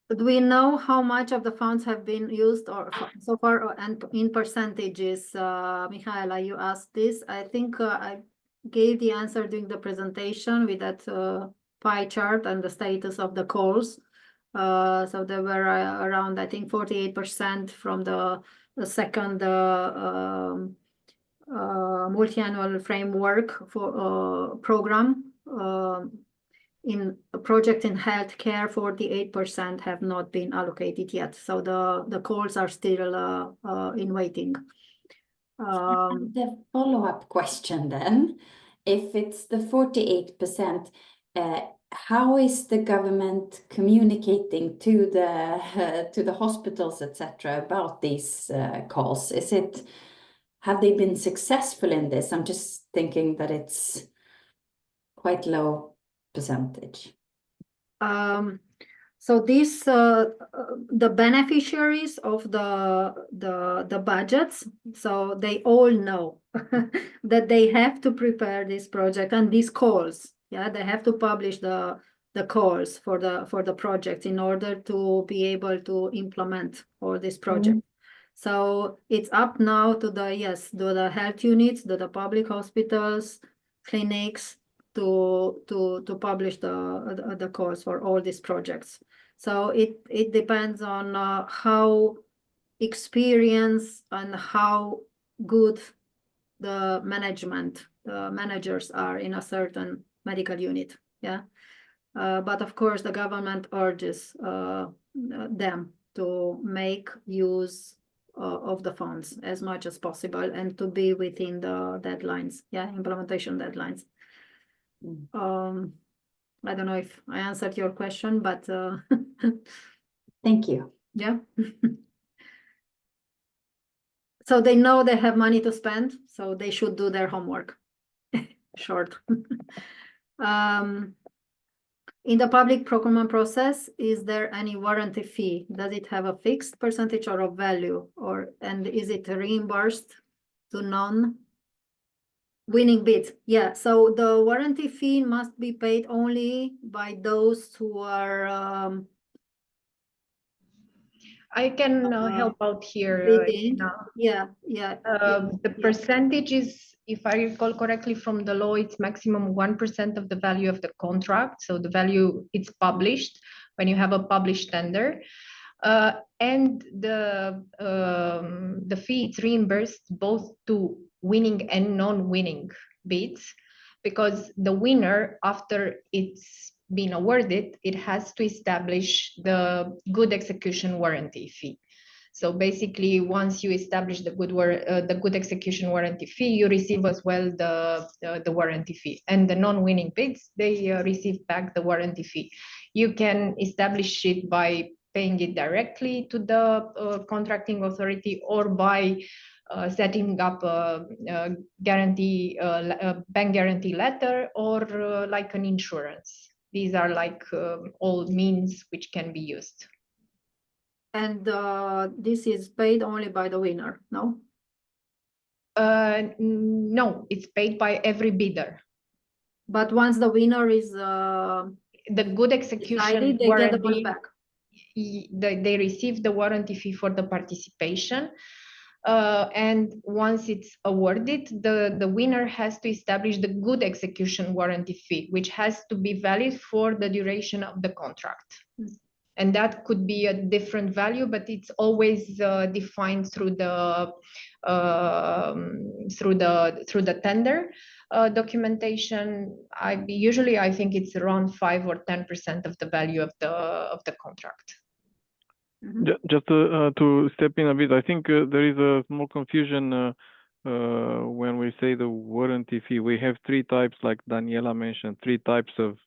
Do we know how much of the funds have been used or so far and in percentages? Michaela, you asked this. I think I gave the answer during the presentation with that pie chart and the status of the calls. So there were around, I think, 48% from the second multi-annual framework for program. In a project in healthcare, 48% have not been allocated yet. So the calls are still in waiting. The follow-up question then, if it's the 48%, how is the government communicating to the hospitals, etc., about these calls? Have they been successful in this? I'm just thinking that it's quite low percentage. So this the beneficiaries of the budgets, so they all know that they have to prepare this project and these calls. Yeah, they have to publish the calls for the project in order to be able to implement all this project. So it's up now to the health units, the public hospitals, clinics, to publish the calls for all these projects. So it depends on how experienced and how good the managers are in a certain medical unit. Yeah, but of course the government urges them to make use of the funds as much as possible and to be within the deadlines. Yeah, implementation deadlines. I don't know if I answered your question, but thank you. Yeah. So they know they have money to spend, so they should do their homework. Short. In the public procurement process, is there any warranty fee? Does it have a fixed percentage or a value, and is it reimbursed to non-winning bids? Yeah, so the warranty fee must be paid only by those who are I can help out here. bidding. Yeah. The percentage is, if I recall correctly from the law, it's maximum 1% of the value of the contract. So the value it's published when you have a published tender. And the fee is reimbursed both to winning and non-winning bids, because the winner, after it's been awarded, it has to establish the good execution warranty fee. So basically, once you establish the good execution warranty fee, you receive as well the warranty fee. And the non-winning bids, they receive back the warranty fee. You can establish it by paying it directly to the contracting authority, or by setting up a bank guarantee letter, or like an insurance. These are like all means which can be used. And this is paid only by the winner, no? No, it's paid by every bidder. But once the winner is the good execution decided, they warranty, get the money back. They receive the warranty fee for the participation. And once it's awarded, the winner has to establish the good execution warranty fee, which has to be valid for the duration of the contract. And that could be a different value, but it's always defined through the tender documentation. I think it's around 5 or 10% of the value of the contract. Just to step in a bit, I think there is a small confusion when we say the warranty fee. We have three types, like Daniela mentioned, three types of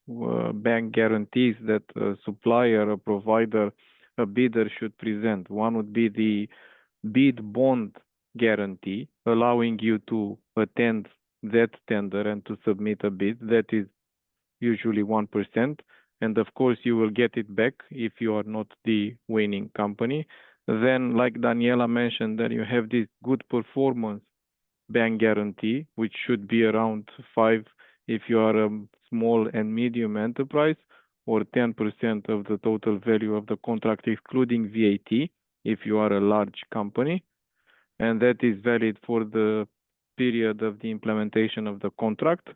bank guarantees that a supplier, a provider, a bidder should present. One would be the bid bond guarantee, allowing you to attend that tender and to submit a bid. That is usually 1%. And of course, you will get it back if you are not the winning company. Then, like Daniela mentioned, then you have this good performance bank guarantee, which should be around 5 if you are a small and medium enterprise, or 10% of the total value of the contract, excluding VAT, if you are a large company. And that is valid for the period of the implementation of the contract.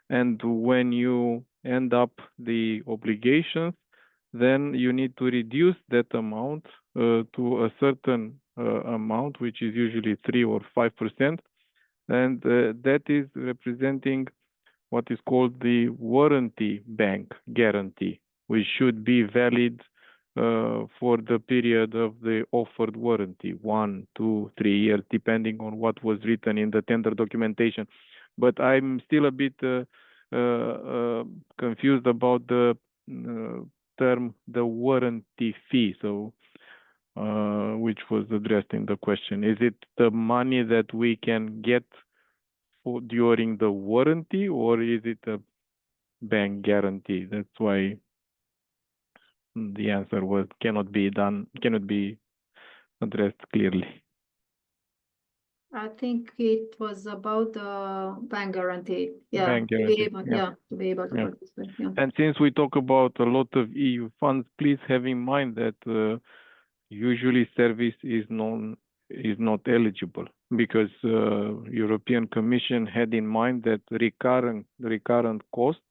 And when you end up the obligations, then you need to reduce that amount to a certain amount, which is usually 3 or 5%. And that is representing what is called the warranty bank guarantee, which should be valid for the period of the offered warranty, 1, 2, 3 years, depending on what was written in the tender documentation. But I'm still a bit confused about the term, the warranty fee, so which was addressed in the question. Is it the money that we can get for during the warranty, or is it a bank guarantee? That's why the answer was cannot be addressed clearly. I think it was about the bank guarantee. Yeah, Bank to be guarantee, able, yeah. to be able to Yeah. participate. Yeah. And since we talk about a lot of EU funds, please have in mind that usually service is not eligible, because European Commission had in mind that recurrent costs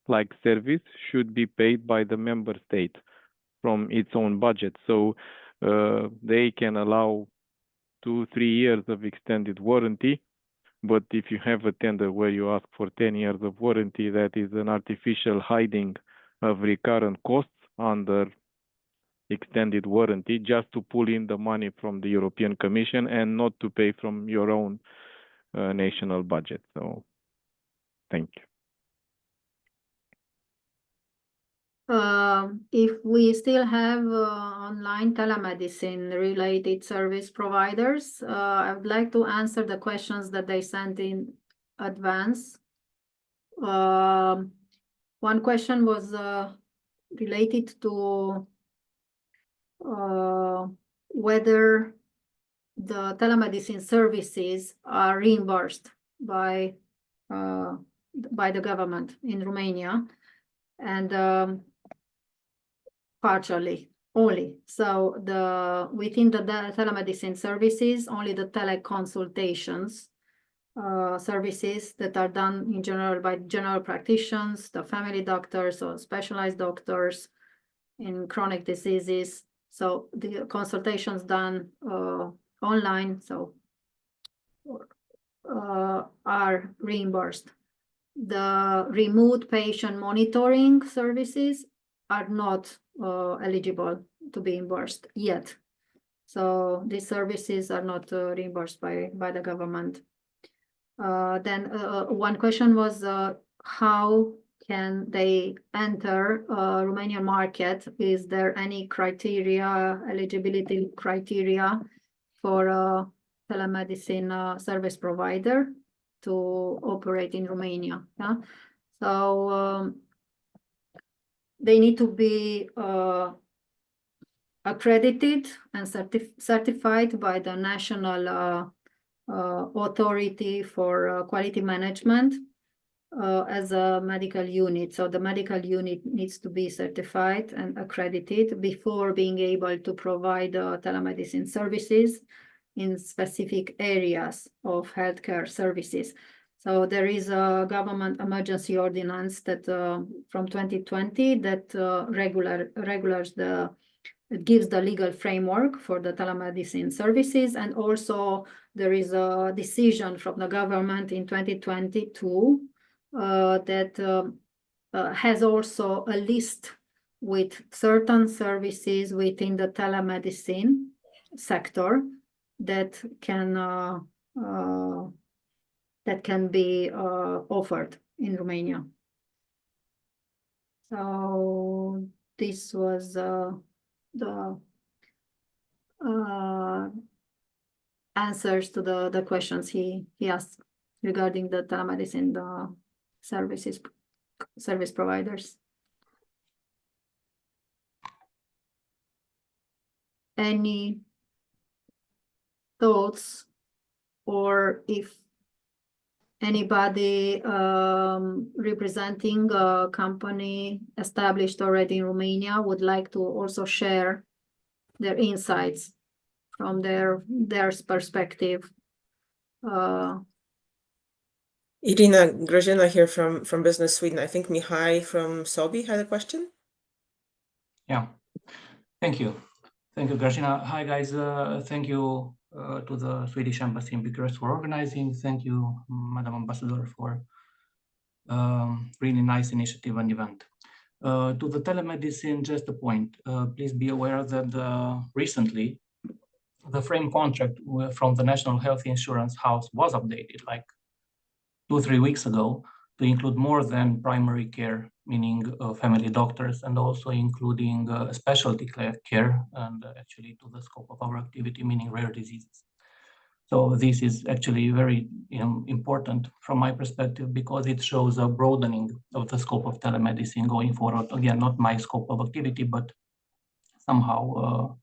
like service should be paid by the member state from its own budget. So they can allow 2-3 years of extended warranty. But if you have a tender where you ask for 10 years of warranty, that is an artificial hiding of recurrent costs under extended warranty, just to pull in the money from the European Commission and not to pay from your own national budget. So, thank you. If we still have online telemedicine related service providers, I would like to answer the questions that they sent in advance. One question was related to whether the telemedicine services are reimbursed by the government in Romania, and partially only. So within the telemedicine services, only the teleconsultations services that are done in general by general practitioners, the family doctors or specialized doctors in chronic diseases. So the consultations done online, so are reimbursed. The remote patient monitoring services are not eligible to be reimbursed yet. So these services are not reimbursed by the government. Then one question was how can they enter Romanian market? Is there any criteria, eligibility criteria for a telemedicine service provider to operate in Romania? Yeah? So they need to be accredited and certified by the National Authority for Quality Management as a medical unit. So the medical unit needs to be certified and accredited before being able to provide telemedicine services in specific areas of healthcare services. So there is a government emergency ordinance that from 2020 that gives the legal framework for the telemedicine services, and also there is a decision from the government in 2022 that has also a list with certain services within the telemedicine sector that can be offered in Romania. So this was the answers to the questions he asked regarding the telemedicine service providers. Any thoughts, or if anybody representing a company established already in Romania would like to also share their insights from their perspective. Irina, Grażyna here from Business Sweden. I think Mihai from Sobi had a question. Yeah, thank you. Thank you, Grażyna. Hi, guys. Thank you to the Swedish Embassy in Bucharest for organizing. Thank you, Madam Ambassador, for really nice initiative and event. To the telemedicine, just a point. Please be aware that recently the frame contract from the National Health Insurance House was updated like 2-3 weeks ago to include more than primary care, meaning family doctors, and also including specialty care, and actually to the scope of our activity, meaning rare diseases. So this is actually very important from my perspective, because it shows a broadening of the scope of telemedicine going forward. Again, not my scope of activity, but somehow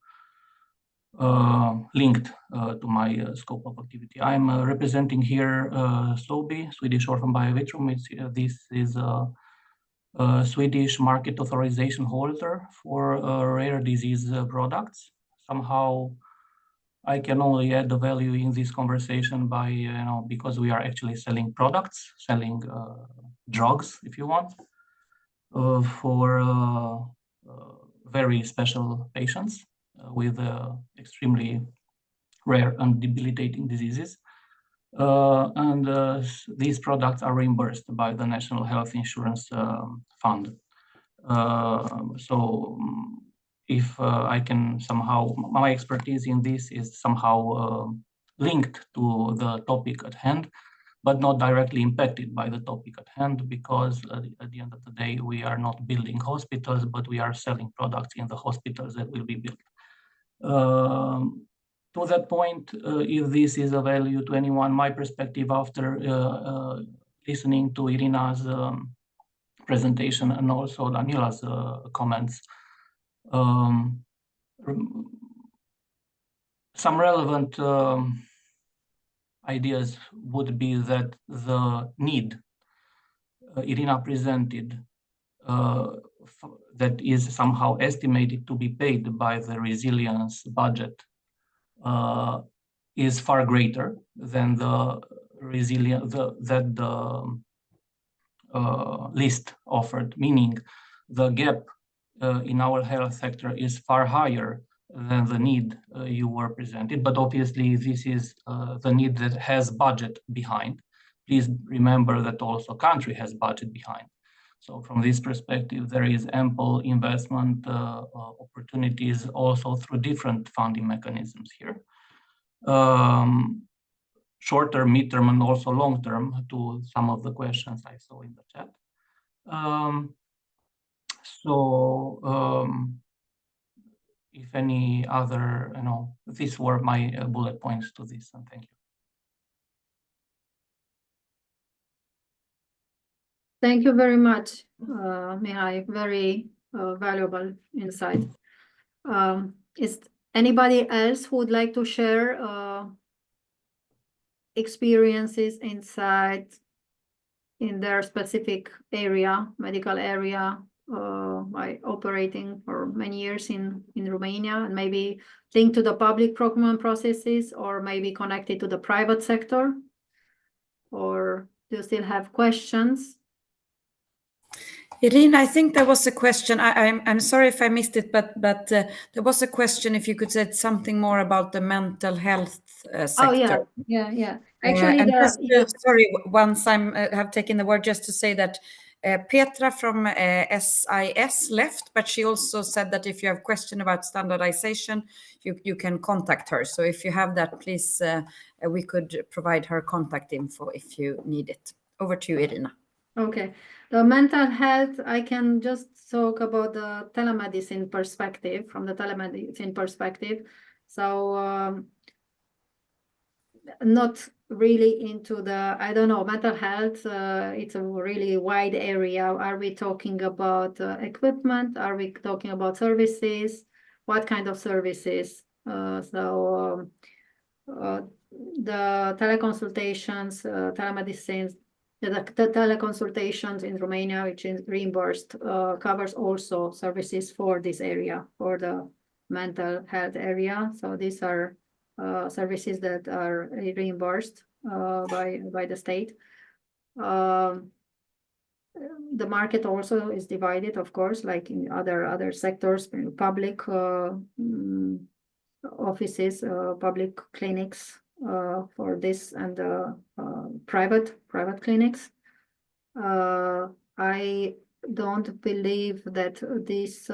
linked to my scope of activity. I'm representing here SOBI, Swedish Orphan Biovitrum. This is a Swedish market authorization holder for rare disease products. Somehow I can only add the value in this conversation by, because we are actually selling products, selling drugs, if you want, for very special patients with extremely rare and debilitating diseases. And these products are reimbursed by the National Health Insurance Fund. So if I can somehow, my expertise in this is somehow linked to the topic at hand, but not directly impacted by the topic at hand, because at the end of the day, we are not building hospitals, but we are selling products in the hospitals that will be built. To that point, if this is of value to anyone, my perspective after listening to Irina's presentation and also Daniela's comments, some relevant ideas would be that the need Irina presented that is somehow estimated to be paid by the resilience budget is far greater than the list offered, meaning the gap in our health sector is far higher than the need you were presented. But obviously this is the need that has budget behind. Please remember that also country has budget behind. So from this perspective, there is ample investment opportunities also through different funding mechanisms here. Short-term, mid-term, and also long-term, to some of the questions I saw in the chat. If any other, these were my bullet points to this, and thank you. Thank you very much, Mihai. Very valuable insight. Is anybody else who would like to share experiences, insight in their specific area, medical area, by operating for many years in Romania, and maybe linked to the public procurement processes, or maybe connected to the private sector? Or do you still have questions? Irina, I think there was a question. I'm sorry if I missed it, but there was a question if you could say something more about the mental health sector. Oh yeah. Actually, sorry, once I have taken the word, just to say that Petra from SIS left, but she also said that if you have a question about standardization, you can contact her. So if you have that, please, we could provide her contact info if you need it. Over to you, Irina. Okay. The mental health, I can just talk about the telemedicine perspective, from the telemedicine perspective. So not really into the, I don't know, mental health. It's a really wide area. Are we talking about equipment? Are we talking about services? What kind of services? The teleconsultations, telemedicine, the teleconsultations in Romania, which is reimbursed, covers also services for this area, for the mental health area. So these are services that are reimbursed by the state. The market also is divided, of course, like in other sectors, public offices, public clinics for this, and private clinics. I don't believe that this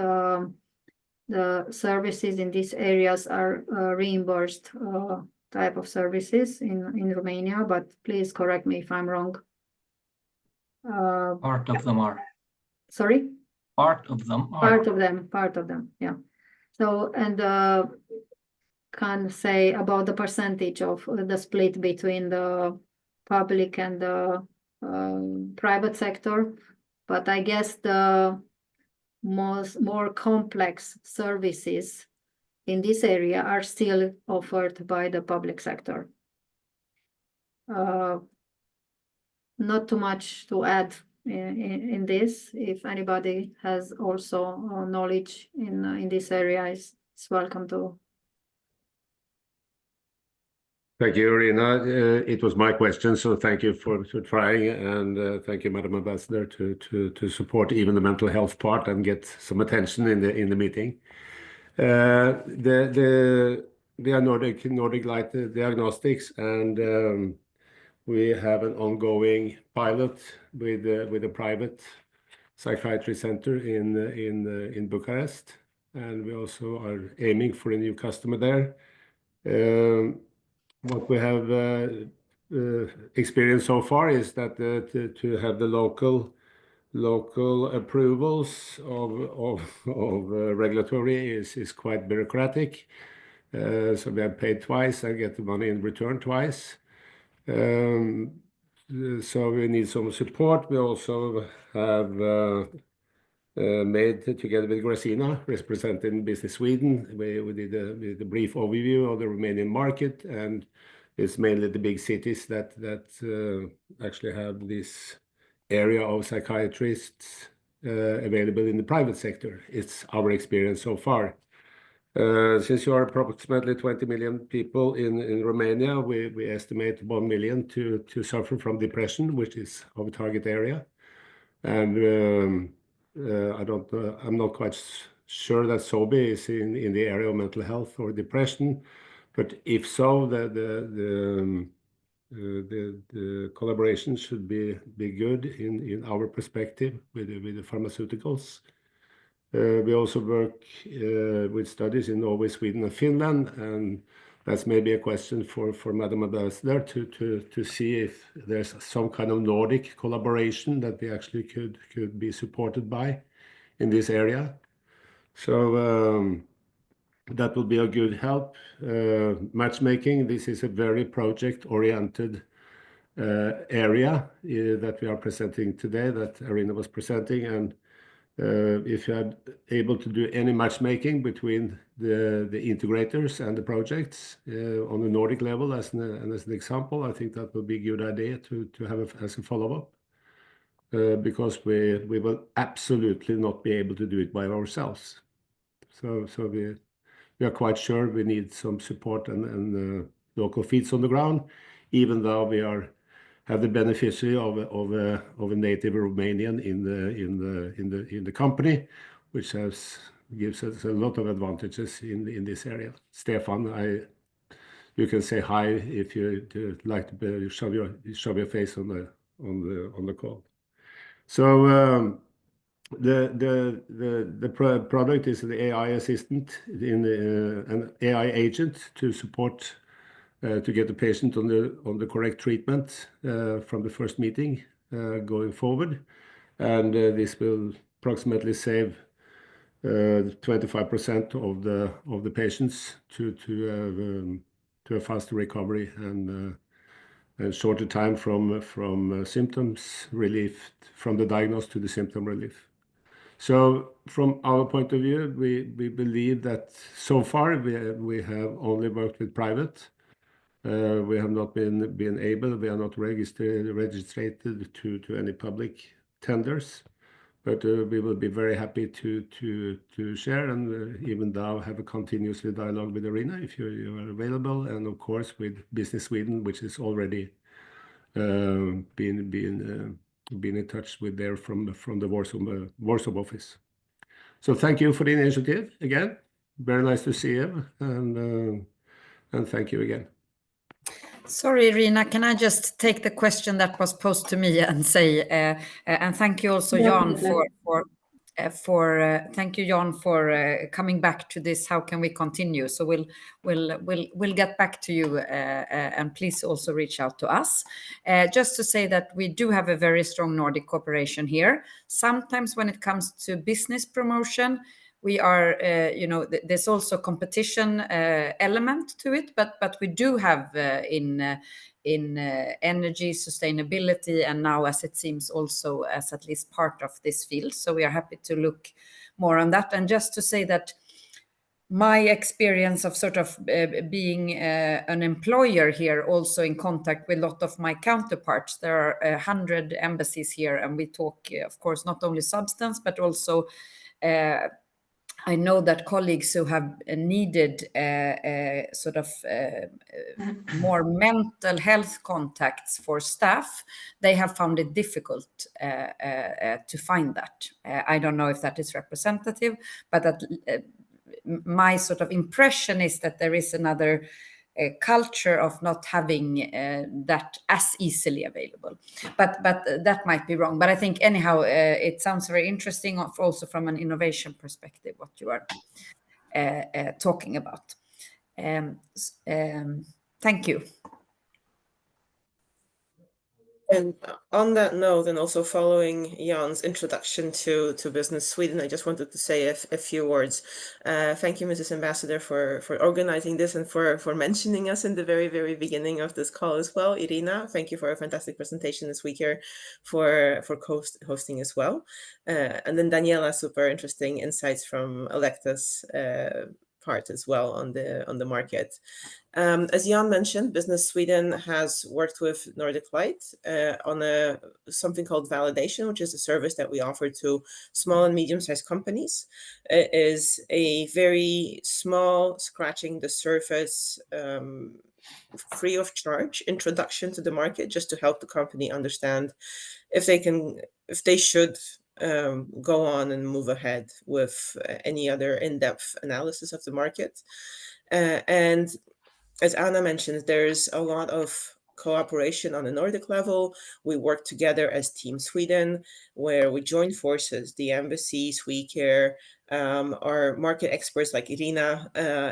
the services in these areas are reimbursed type of services in Romania, but please correct me if I'm wrong. Part of them are. Sorry? Part of them are. Part of them, yeah. So, and can say about the percentage of the split between the public and the private sector, but I guess the more complex services in this area are still offered by the public sector. Not too much to add in this. If anybody has also knowledge in this area, is welcome to. Thank you, Irina. It was my question, so thank you for trying, and thank you, Madam Ambassador, to support even the mental health part and get some attention in the meeting. We are Nordic Light Diagnostics, and we have an ongoing pilot with a private psychiatry center in Bucharest, and we also are aiming for a new customer there. What we have experienced so far is that to have the local approvals of regulatory is quite bureaucratic. So we have paid twice and get the money in return twice. So we need some support. We also have made, together with Grazina, representing Business Sweden, we did a brief overview of the Romanian market, and it's mainly the big cities that actually have this area of psychiatrists available in the private sector. It's our experience so far. Since you are approximately 20 million people in Romania, we estimate 1 million to suffer from depression, which is our target area. And I'm not quite sure that SOBI is in the area of mental health or depression, but if so, the collaboration should be good in our perspective with the pharmaceuticals. We also work with studies in Norway, Sweden, and Finland, and that's maybe a question for Madam Ambassador to see if there's some kind of Nordic collaboration that we actually could be supported by in this area. So that will be a good help. Matchmaking, this is a very project-oriented area that we are presenting today, that Irina was presenting, and if you are able to do any matchmaking between the integrators and the projects on the Nordic level, as an example, I think that would be a good idea to have as a follow-up, because we will absolutely not be able to do it by ourselves. So we are quite sure we need some support and local feet on the ground, even though we have the beneficiary of a native Romanian in the company, which gives us a lot of advantages in this area. Stefan, you can say hi if you like to show your face on the call. So the product is the AI assistant, an AI agent to support. To get the patient on the correct treatment from the first meeting going forward, and this will approximately save 25% of the patients to a faster recovery and a shorter time from symptoms relief, from the diagnosis to the symptom relief. So from our point of view, we believe that so far we have only worked with private. We have not been able, we are not registered to any public tenders, but we will be very happy to share and even now have a continuously dialogue with Irina if you are available, and of course with Business Sweden, which is already been in touch with there from the Warsaw office. So thank you for the initiative again. Very nice to see you, and thank you again. Sorry, Irina, can I just take the question that was posed to me and say, and thank you also, Jan, thank you, Jan, for coming back to this. How can we continue? So we'll get back to you, and please also reach out to us. Just to say that we do have a very strong Nordic cooperation here. Sometimes when it comes to business promotion, we are, there's also competition element to it, but we do have in energy, sustainability, and now, as it seems, also as at least part of this field. So we are happy to look more on that. And just to say that my experience of sort of being an employer here, also in contact with a lot of my counterparts, there are 100 embassies here, and we talk, of course, not only substance, but also I know that colleagues who have needed sort of more mental health contacts for staff, they have found it difficult to find that. I don't know if that is representative, but that my sort of impression is that there is another culture of not having that as easily available, but that might be wrong. But I think anyhow, it sounds very interesting, also from an innovation perspective, what you are talking about. Thank you. And on that note, and also following Jan's introduction to Business Sweden, I just wanted to say a few words. Thank you, Mrs. Ambassador, for organizing this and for mentioning us in the very, very beginning of this call as well. Irina, thank you for a fantastic presentation this week here, for hosting as well. And then Daniela, super interesting insights from Elekta's part as well on the market. As Jan mentioned, Business Sweden has worked with Nordic Light on something called validation, which is a service that we offer to small and medium-sized companies. It is a very small, scratching the surface, free of charge introduction to the market, just to help the company understand if they should go on and move ahead with any other in-depth analysis of the market. And as Anna mentioned, there's a lot of cooperation on the Nordic level. We work together as Team Sweden, where we join forces, the Embassy, Swecare, our market experts like Irina,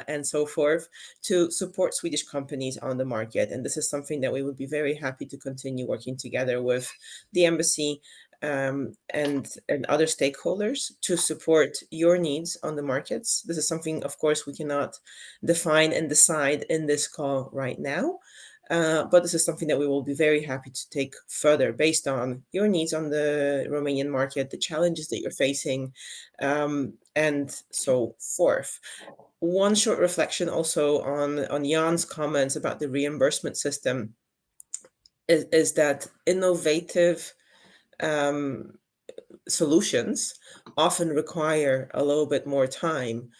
and so forth, to support Swedish companies on the market. And this is something that we would be very happy to continue working together with the Embassy and other stakeholders to support your needs on the markets. This is something, of course, we cannot define and decide in this call right now, but this is something that we will be very happy to take further based on your needs on the Romanian market, the challenges that you're facing, and so forth. One short reflection also on Jan's comments about the reimbursement system is that innovative solutions often require a little bit more time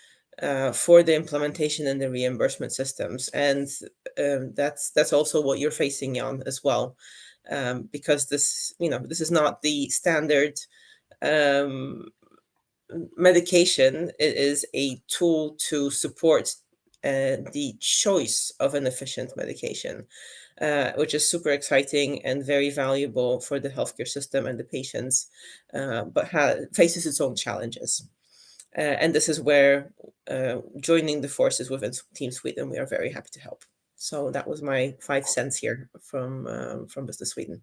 for the implementation in the reimbursement systems, and that's also what you're facing, Jan, as well, because this is not the standard medication. It is a tool to support the choice of an efficient medication, which is super exciting and very valuable for the healthcare system and the patients, but faces its own challenges. And this is where joining the forces within Team Sweden, we are very happy to help. So that was my 5 cents here from Business Sweden.